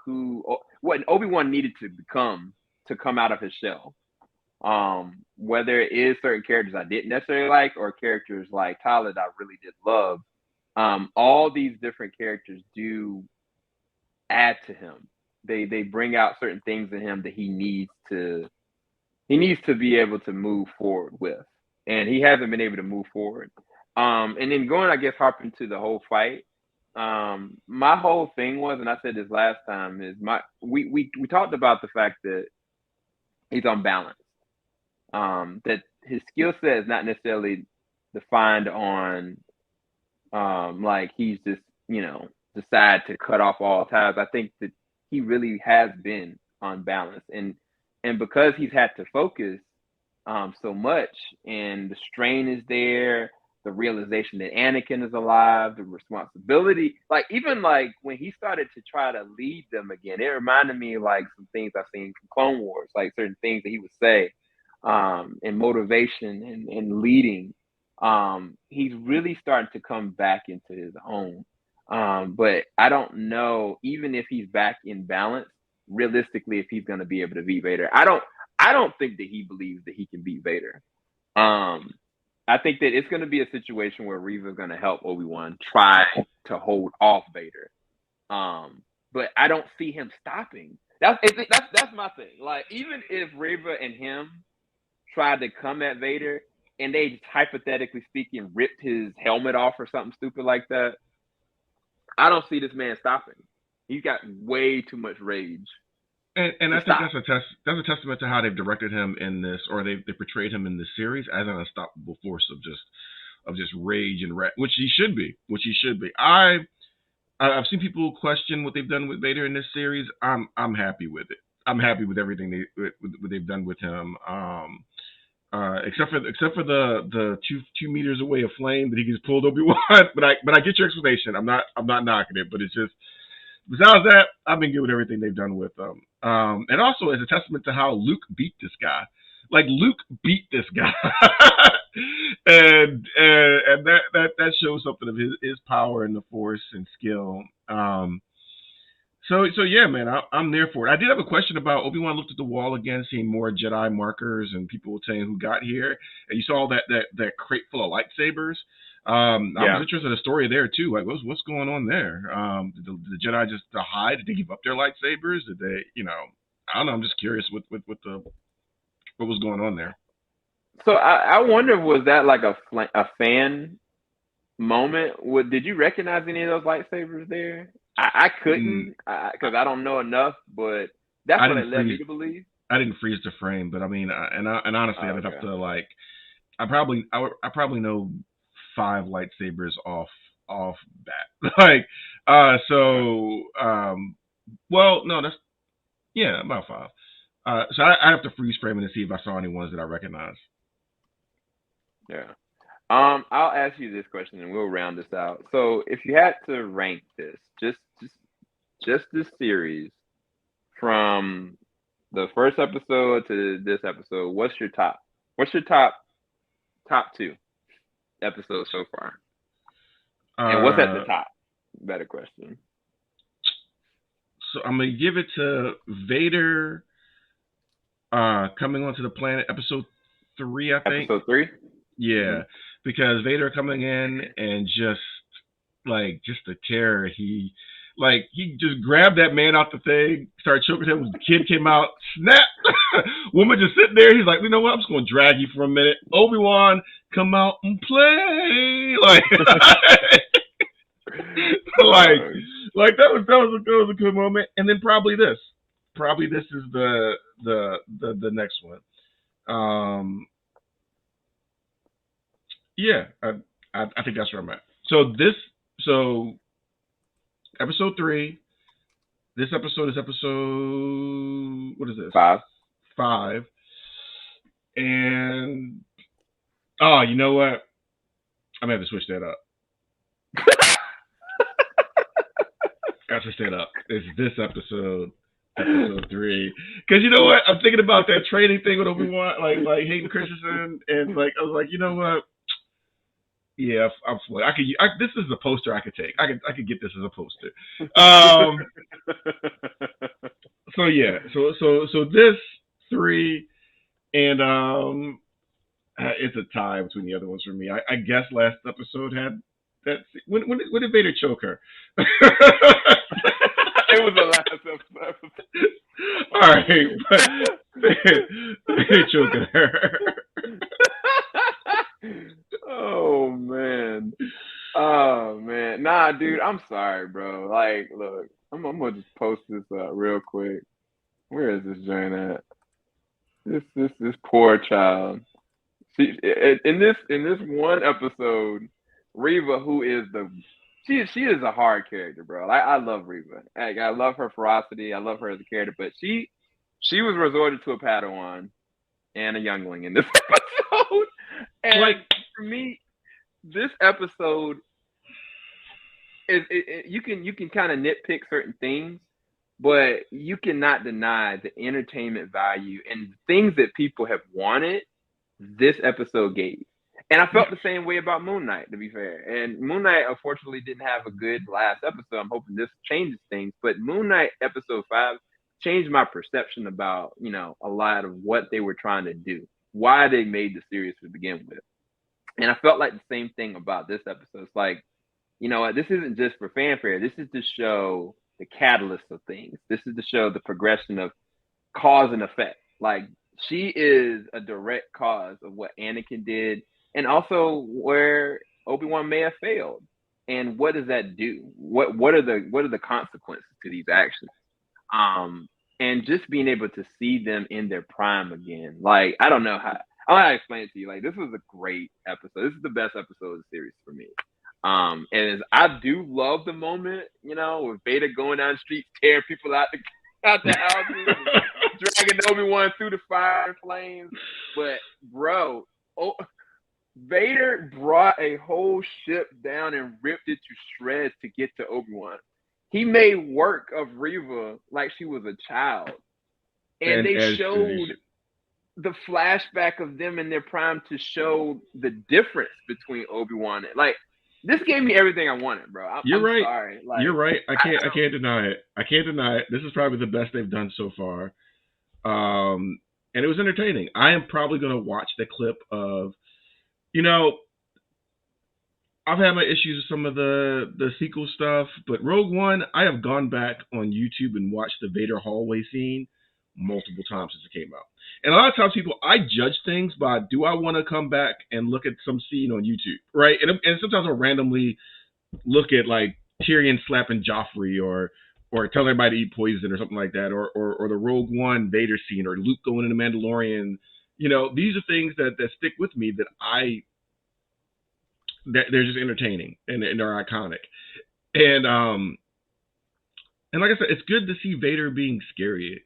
what Obi-Wan needed to become to come out of his shell. Whether it is certain characters I didn't necessarily like or characters like Tyler that I really did love, all these different characters do add to him. They bring out certain things in him that he needs to be able to move forward with, and he hasn't been able to move forward. And then going, I guess, harping to the whole fight. My whole thing was, and I said this last time, is we talked about the fact that he's unbalanced. That his skill set is not necessarily defined on like he's just decide to cut off all ties. I think that he really has been unbalanced, and because he's had to focus so much, and the strain is there, the realization that Anakin is alive, the responsibility, like even like when he started to try to lead them again, it reminded me like some things I've seen from Clone Wars, like certain things that he would say, and motivation and leading. He's really starting to come back into his own. But I don't know, even if he's back in balance, realistically, if he's going to be able to beat Vader. I don't think that he believes that he can beat Vader. I think that it's going to be a situation where Reva's going to help Obi-Wan try to hold off Vader. But I don't see him stopping. That's my thing. Like, even if Reva and him tried to come at Vader and they just hypothetically speaking ripped his helmet off or something stupid like that, I don't see this man stopping. He's got way too much rage. And I think that's a testament to how they've directed him in this, or they portrayed him in this series as an unstoppable force of just rage and which he should be. I've seen people question what they've done with Vader in this series. I'm happy with it. I'm happy with everything what they've done with him. Except for the 2 meters away of flame that he just pulled Obi-Wan. but I get your explanation. I'm not knocking it, but it's just, besides that, I've been good with everything they've done with them. And also as a testament to how Luke beat this guy. Like, Luke beat this guy. and that shows something of his power and the force and skill. So yeah, man, I'm there for it. I did have a question about Obi-Wan looked at the wall again, seeing more Jedi markers, and people were saying who got here. And you saw that crate full of lightsabers. I was interested in the story there too. Like, what's going on there? Did the Jedi just hide? Did they give up their lightsabers? Did they, I don't know. I'm just curious what was going on there. So I wonder, was that like a fan moment? Did you recognize any of those lightsabers there? I couldn't because I don't know enough, but that's what it led me to believe. I didn't freeze the frame, but I mean, and honestly, I would have to I probably know 5 lightsabers off bat. Well, no, that's about 5. So I have to freeze frame it and see if I saw any ones that I recognize. Yeah. I'll ask you this question and we'll round this out. So if you had to rank this, just this series from the first episode to this episode, what's your top 2 episodes so far? And what's at the top? Better question. So I'm gonna give it to Vader coming onto the planet, episode 3, I think. Episode 3? Yeah. Mm-hmm. Because Vader coming in and just the terror. He just grabbed that man out the thing, started choking him. The kid came out, snap. Woman just sitting there. He's like, you know what? I'm just gonna drag you for a minute. Obi-Wan, come out and play. That was a good moment. And then probably this is the next one. Yeah, I think that's where I'm at. So episode 3. This episode is episode, what is this? 5. And you know what? I'm gonna have to switch that up. I have to switch that up. It's this episode. Episode 3. Because you know what? I'm thinking about that training thing with Obi-Wan, like Hayden Christensen, and like I was like, you know what? Yeah, I'm full. This is a poster I could take. I could get this as a poster. So yeah, so this 3 and it's a tie between the other ones for me. I guess last episode had that. When did Vader choke her? It was the last episode. All right, but Vader choking her. Oh man, nah, dude, I'm sorry, bro. Like, look, I'm gonna just post this real quick. Where is this joint at? This poor child. She in this one episode, Reva, who is she is a hard character, bro. I love Reva. I love her ferocity. I love her as a character, but she was resorted to a Padawan and a youngling in this episode. And like, for me, this episode is you can kind of nitpick certain things, but you cannot deny the entertainment value and things that people have wanted. This episode gave. And I felt the same way about Moon Knight, to be fair. And Moon Knight, unfortunately, didn't have a good last episode. I'm hoping this changes things. But Moon Knight episode 5 changed my perception about, a lot of what they were trying to do, why they made the series to begin with. And I felt like the same thing about this episode. It's like, this isn't just for fanfare. This is to show the catalyst of things. This is to show the progression of cause and effect. Like, she is a direct cause of what Anakin did, and also where Obi-Wan may have failed. And what does that do? What are the consequences to these actions? And just being able to see them in their prime again. Like, I don't know how to explain it to you. Like, this was a great episode. This is the best episode of the series for me. And I do love the moment, with Vader going down the street, tearing people out the houses, dragging Obi-Wan through the fire and flames. But bro, Vader brought a whole ship down and ripped it to shreds to get to Obi-Wan. He made work of Reva like she was a child. And they showed the flashback of them in their prime to show the difference between Obi-Wan and, like, this gave me everything I wanted, bro. I'm right. Sorry. Like, you're right. I can't deny it. I can't deny it. This is probably the best they've done so far. And it was entertaining. I am probably going to watch the clip of, I've had my issues with some of the sequel stuff, but Rogue One, I have gone back on YouTube and watched the Vader hallway scene multiple times since it came out. And a lot of times I judge things by, do I want to come back and look at some scene on YouTube, right? And sometimes I'll randomly look at, like, Tyrion slapping Joffrey or telling everybody to eat poison or something like that, or the Rogue One Vader scene, or Luke going into Mandalorian. These are things that stick with me, that they're just entertaining and they're iconic. And like I said, it's good to see Vader being scary,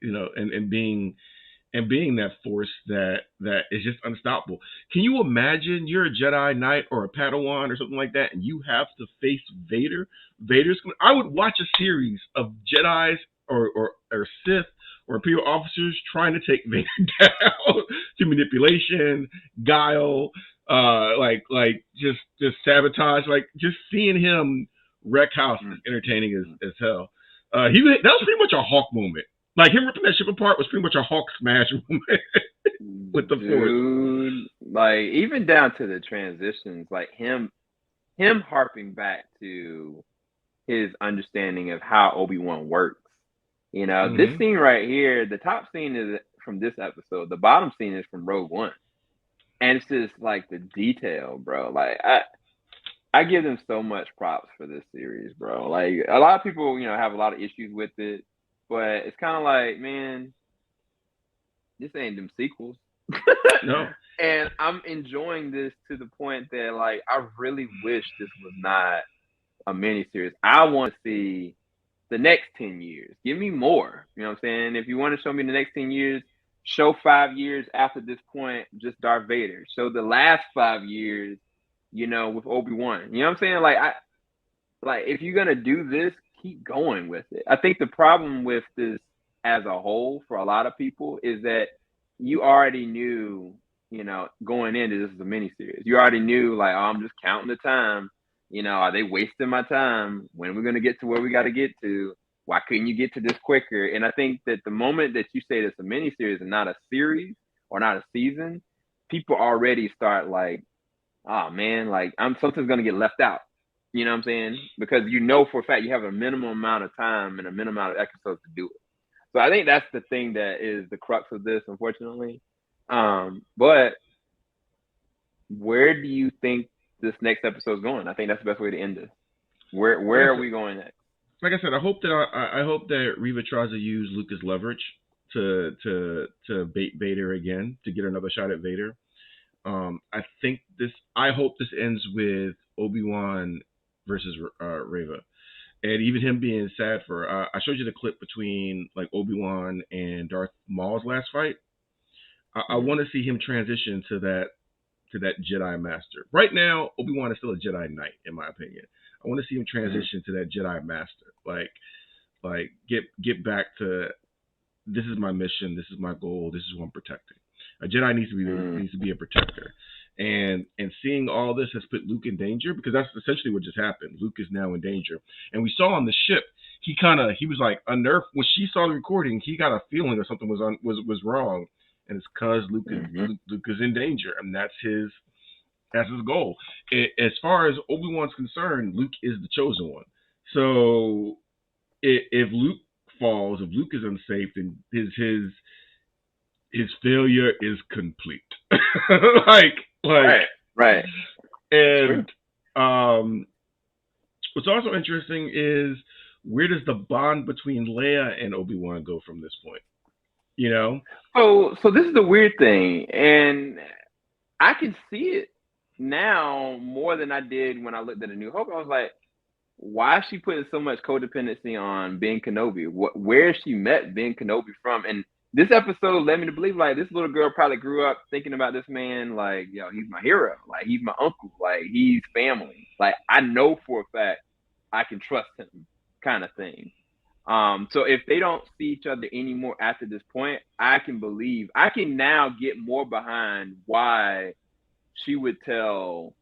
and being that force that is just unstoppable. Can you imagine you're a Jedi Knight or a Padawan or something like that, and you have to face Vader? I would watch a series of Jedis or Sith or Imperial officers trying to take Vader down through manipulation, guile, just sabotage. Like, just seeing him wreck house is entertaining as hell. That was pretty much a Hawk moment. Like, him ripping that ship apart was pretty much a Hawk smash moment with the Force. Like, even down to the transitions, like him harping back to his understanding of how Obi-Wan works. This scene right here, the top scene is from this episode. The bottom scene is from Rogue One. And it's just, like, the detail, bro. Like, I give them so much props for this series, bro. Like, a lot of people, have a lot of issues with it. But it's kind of like, man, this ain't them sequels. No. And I'm enjoying this to the point that, like, I really wish this was not a miniseries. I want to see the next 10 years. Give me more. You know what I'm saying? If you want to show me the next 10 years, show 5 years after this point, just Darth Vader. Show the last 5 years, with Obi-Wan. You know what I'm saying? Like, if you're going to do this, keep going with it. I think the problem with this as a whole for a lot of people is that you already knew, going into this is a miniseries. You already knew, like, oh, I'm just counting the time. Are they wasting my time? When are we going to get to where we got to get to? Why couldn't you get to this quicker? And I think that the moment that you say it's a miniseries and not a series or not a season, people already start like, oh man, like something's going to get left out. You know what I'm saying? Because for a fact you have a minimum amount of time and a minimum amount of episodes to do it. So I think that's the thing that is the crux of this, unfortunately. But where do you think this next episode is going? I think that's the best way to end this. Where are we going next? Like I said, I hope that Reva tries to use Luke as leverage to bait Vader again, to get another shot at Vader. I hope this ends with Obi-Wan versus Reva. And even him being sad for, I showed you the clip between like Obi-Wan and Darth Maul's last fight. I want to see him transition to that Jedi Master. Right now, Obi-Wan is still a Jedi Knight, in my opinion. I want to see him transition to that Jedi Master. Like get back to, this is my mission, this is my goal, this is who I'm protecting. A Jedi needs to be a protector. And seeing all this has put Luke in danger, because that's essentially what just happened. Luke is now in danger. And we saw on the ship, he was like unnerved. When she saw the recording, he got a feeling that something was wrong. And it's because Luke is in danger, and that's his goal. As far as Obi-Wan's concerned, Luke is the chosen one. So if Luke falls, if Luke is unsafe, then his failure is complete. Right. And what's also interesting is, where does the bond between Leia and Obi-Wan go from this point? So this is the weird thing, and I can see it now more than I did when I looked at A New Hope. I was like, why is she putting so much codependency on Ben Kenobi? Where she met Ben Kenobi from? And this episode led me to believe, like, this little girl probably grew up thinking about this man like, he's my hero, like he's my uncle, like he's family, like I know for a fact I can trust him, kind of thing. So if they don't see each other anymore after this point, I can now get more behind why she would tell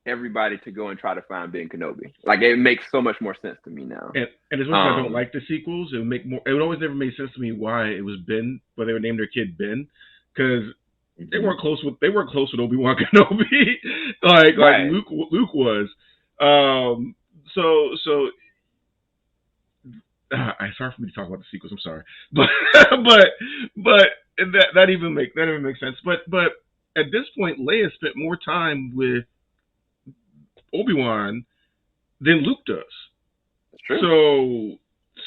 everybody to go and try to find Ben Kenobi. Like, it makes so much more sense to me now. And as much as I don't like the sequels, it would always never make sense to me why it was Ben, why they would name their kid Ben, because they weren't close with Obi-Wan Kenobi, like Luke was. So it's hard for me to talk about the sequels. I'm sorry, but that even makes sense. But at this point, Leia spent more time with Obi-Wan than Luke does. That's true.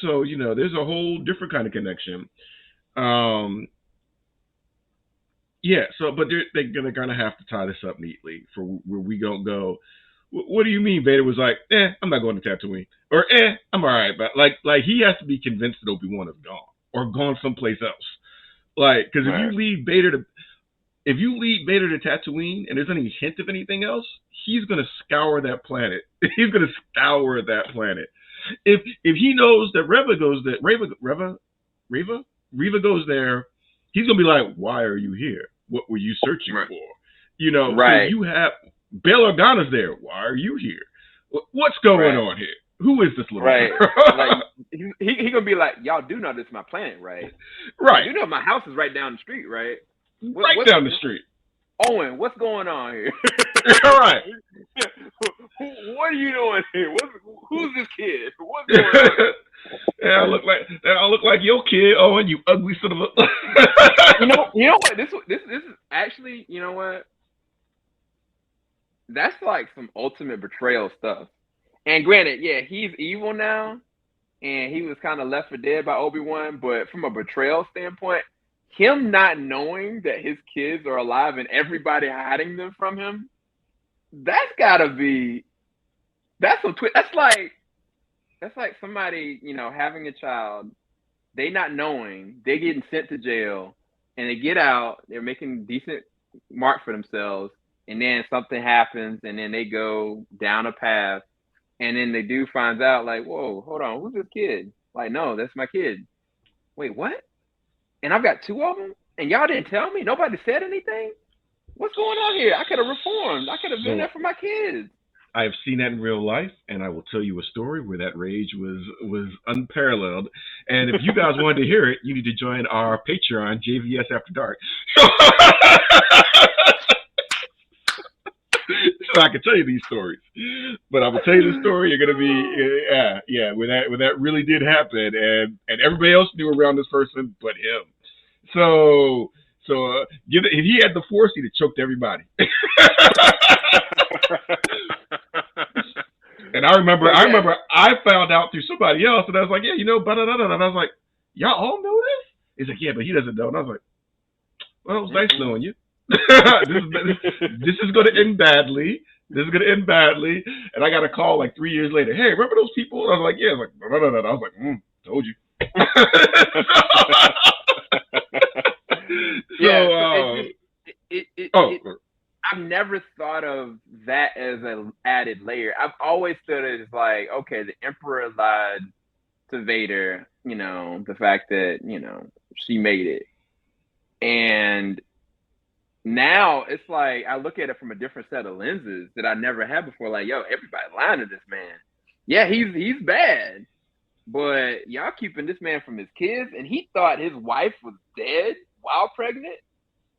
So there's a whole different kind of connection. Yeah. So, but they're gonna have to tie this up neatly for where we don't go. What do you mean Vader was like, I'm not going to Tatooine, or I'm all right, but like he has to be convinced that Obi-Wan is gone or gone someplace else. Like, because if you lead Vader to Tatooine and there's any hint of anything else, he's gonna scour that planet. He's gonna scour that planet. If he knows that Reva goes there, he's gonna be like, why are you here? What were you searching for? Right. So you have Bail Organa's there. Why are you here? What's going on here? Who is this little girl? Like, he gonna be like, y'all do know this is my planet, right? Right. You know my house is right down the street, right? Right down the street. Owen, what's going on here? All right. What are you doing here? Who's this kid? What's going on? I look like your kid, Owen. You ugly son of a. You know what? This is actually, you know what? That's like some ultimate betrayal stuff. And granted, yeah, he's evil now, and he was kind of left for dead by Obi-Wan. But from a betrayal standpoint, him not knowing that his kids are alive and everybody hiding them from him, that's gotta be. That's some. That's like somebody, having a child, they not knowing, they getting sent to jail, and they get out, they're making decent mark for themselves. And then something happens, and then they go down a path, and then the dude finds out, like, whoa, hold on, who's this kid? Like, no, that's my kid. wait, what? And I've got two of them, and y'all didn't tell me. Nobody said anything. What's going on here? I could have reformed. I could have been So there for my kids. I've seen that in real life, and I will tell you a story where that rage was unparalleled. And if you guys wanted to hear it, you need to join our Patreon, JVS After Dark. So, so I can tell you these stories, but I'm gonna tell you the story. You're gonna be when that really did happen, and everybody else knew around this person but him. So if he had the force, he'd have choked everybody. And I remember I found out through somebody else, and I was like, yeah, blah, blah, blah, blah. And I was like, y'all all know this? He's like, yeah, but he doesn't know. And I was like, well, it was nice knowing you. this is going to end badly. This is going to end badly. And I got a call like 3 years later. Hey, remember those people? And I was like, yeah. I was like, blah, blah, blah. I was like, told you. I've never thought of that as an added layer. I've always thought it as like, okay, the Emperor lied to Vader, the fact that, she made it. And now it's like I look at it from a different set of lenses that I never had before. Like, yo, everybody lying to this man. Yeah, he's bad. But y'all keeping this man from his kids, and he thought his wife was dead while pregnant.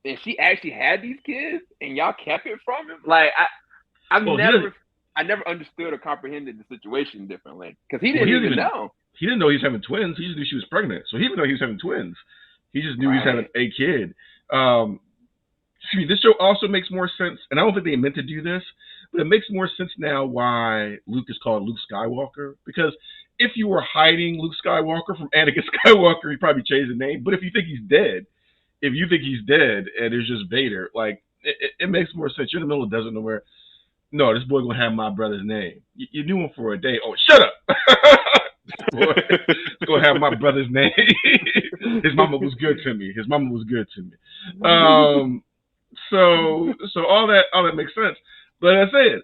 And she actually had these kids, and y'all kept it from him. Like I never understood or comprehended the situation differently because he didn't even know. He didn't know he was having twins. He just knew she was pregnant, so he didn't know he was having twins. He just knew he was having a kid. This show also makes more sense, and I don't think they meant to do this, but it makes more sense now why Luke is called Luke Skywalker. Because if you were hiding Luke Skywalker from Anakin Skywalker, you'd probably change the name. But if you think he's dead. If you think he's dead and it's just Vader, like it makes more sense. You're in the middle of the desert nowhere. No, this boy gonna have my brother's name. You knew him for a day. Oh, shut up! This boy is gonna have my brother's name. His mama was good to me. So all that makes sense. But as I said,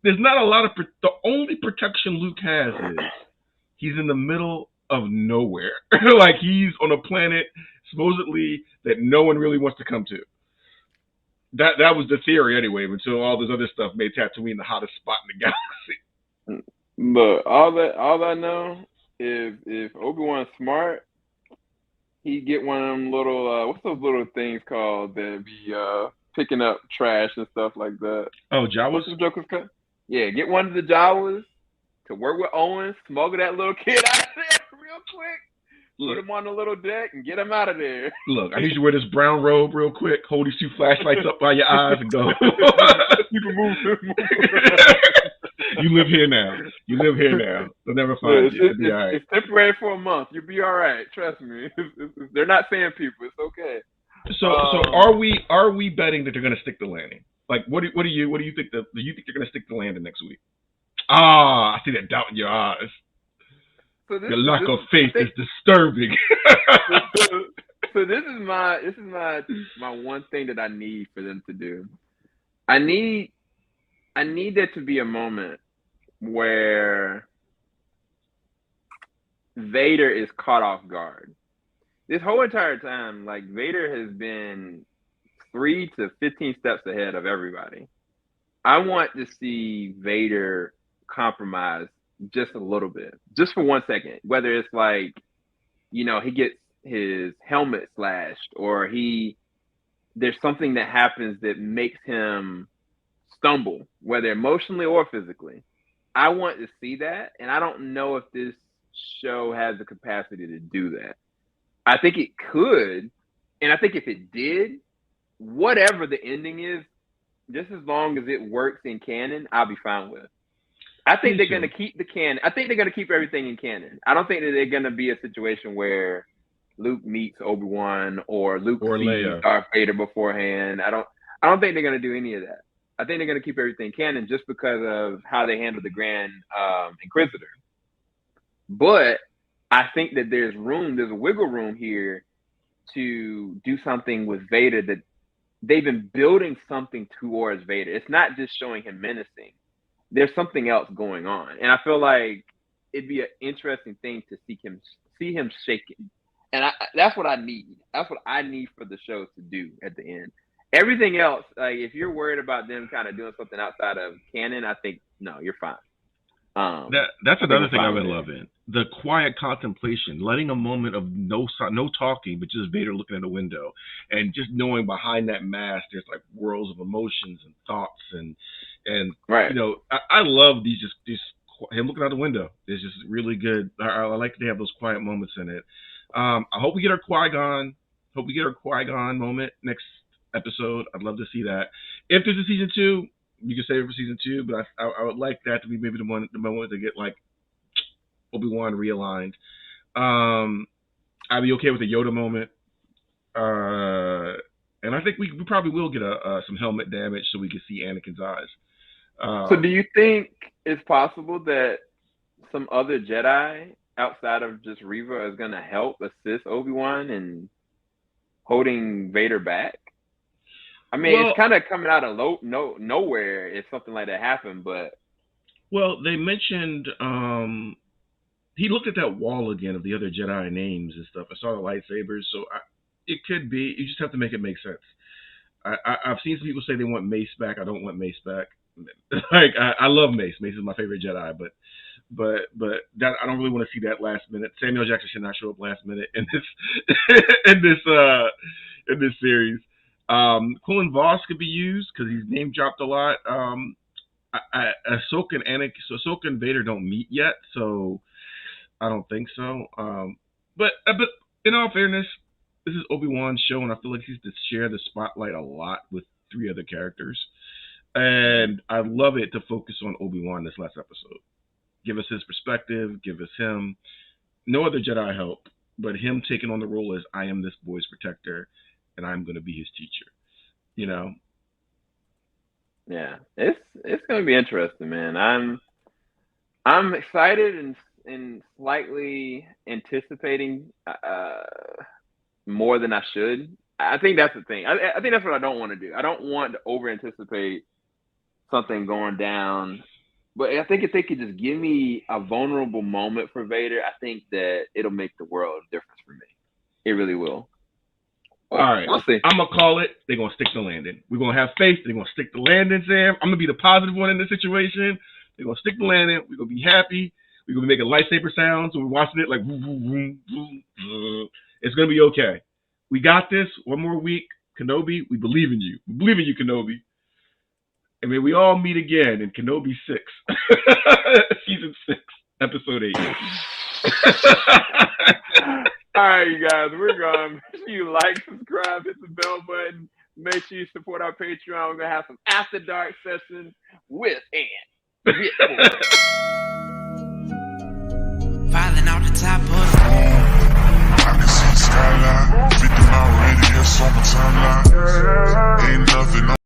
there's not a lot of the only protection Luke has is he's in the middle of nowhere. Like he's on a planet supposedly that no one really wants to come to. That was the theory anyway, until all this other stuff made Tatooine the hottest spot in the galaxy. But all I know is if Obi-Wan's smart, he get one of them little what's those little things called that be picking up trash and stuff like that. Oh, Jawas? What's the Joker's cut? Yeah, get one of the Jawas to work with Owen, smuggle that little kid out of there real quick. Put him on the little deck and get him out of there. Look, I need you to wear this brown robe real quick. Hold these two flashlights up by your eyes and go. You can move. You live here now. They'll never find you. It'll be all right. It's temporary for a month. You'll be all right. Trust me. They're not saying people. It's okay. So are we betting that they're going to stick the landing? Like, what do you think? Do you think they're going to stick the landing next week? I see that doubt in your eyes. So your lack of faith is disturbing. So this is my one thing that I need for them to do. I need there to be a moment where Vader is caught off guard. This whole entire time, like Vader has been 3 to 15 steps ahead of everybody. I want to see Vader compromise just a little bit, just for 1 second, whether it's like, he gets his helmet slashed or there's something that happens that makes him stumble, whether emotionally or physically. I want to see that, and I don't know if this show has the capacity to do that. I think it could, and I think if it did, whatever the ending is, just as long as it works in canon, I'll be fine with it. I think they're going to keep the canon. I think they're going to keep everything in canon. I don't think that they're going to be a situation where Luke meets Obi-Wan or Luke sees Leia. Darth Vader beforehand. I don't think they're going to do any of that. I think they're going to keep everything canon just because of how they handle the Grand Inquisitor. But I think that there's a wiggle room here to do something with Vader that they've been building something towards Vader. It's not just showing him menacing. There's something else going on. And I feel like it'd be an interesting thing to see him shaken. And that's what I need. That's what I need for the show to do at the end. Everything else, like if you're worried about them kind of doing something outside of canon, I think no, you're fine. That's another thing I've been loving. The quiet contemplation, letting a moment of no talking, but just Vader looking at the window, and just knowing behind that mask there's like worlds of emotions and thoughts and right. You know, I love these him looking out the window. It's just really good. I like to have those quiet moments in it. I hope we get our Qui-Gon. Hope we get our Qui-Gon moment next episode. I'd love to see that. If there's a season 2, you can save it for season 2, but I would like that to be maybe the moment to get like Obi-Wan realigned. I'd be okay with the Yoda moment. And I think we probably will get some helmet damage so we can see Anakin's eyes. So do you think it's possible that some other Jedi outside of just Reva is going to help assist Obi-Wan in holding Vader back? I mean, it's kind of coming out of nowhere if something like that happened, but... Well, they mentioned... he looked at that wall again of the other Jedi names and stuff. I saw the lightsabers, so it could be. You just have to make it make sense. I've seen some people say they want Mace back. I don't want Mace back. Like I love Mace. Mace is my favorite Jedi, but that I don't really want to see that last minute. Samuel Jackson should not show up last minute in this series. Quillen Voss could be used because he's name dropped a lot. Ahsoka and Vader don't meet yet, so I don't think so. But in all fairness, this is Obi-Wan's show, and I feel like he's to share the spotlight a lot with 3 other characters. And I love it to focus on Obi-Wan this last episode. Give us his perspective, give us him. No other Jedi help, but him taking on the role as I am this boy's protector, and I'm going to be his teacher. You know? Yeah, it's going to be interesting, man. I'm excited and slightly anticipating more than I should. I think that's the thing. I think that's what I don't want to do. I don't want to over anticipate something going down. But I think if they could just give me a vulnerable moment for Vader, I think that it'll make the world a difference for me. It really will. All right. We'll see. I'm going to call it. They're going to stick the landing. We're going to have faith. They're going to stick the landing, Sam. I'm going to be the positive one in this situation. They're going to stick the landing. We're going to be happy. We're going to be making lightsaber sounds. We're watching it like, it's going to be okay. We got this. One more week. Kenobi, we believe in you. We believe in you, Kenobi. And may we all meet again in Kenobi 6. Season 6, episode 8. All right, you guys, we're going. Make sure you like, subscribe, hit the bell button. Make sure you support our Patreon. We're going to have some After Dark sessions with Ann. Filing out the top of the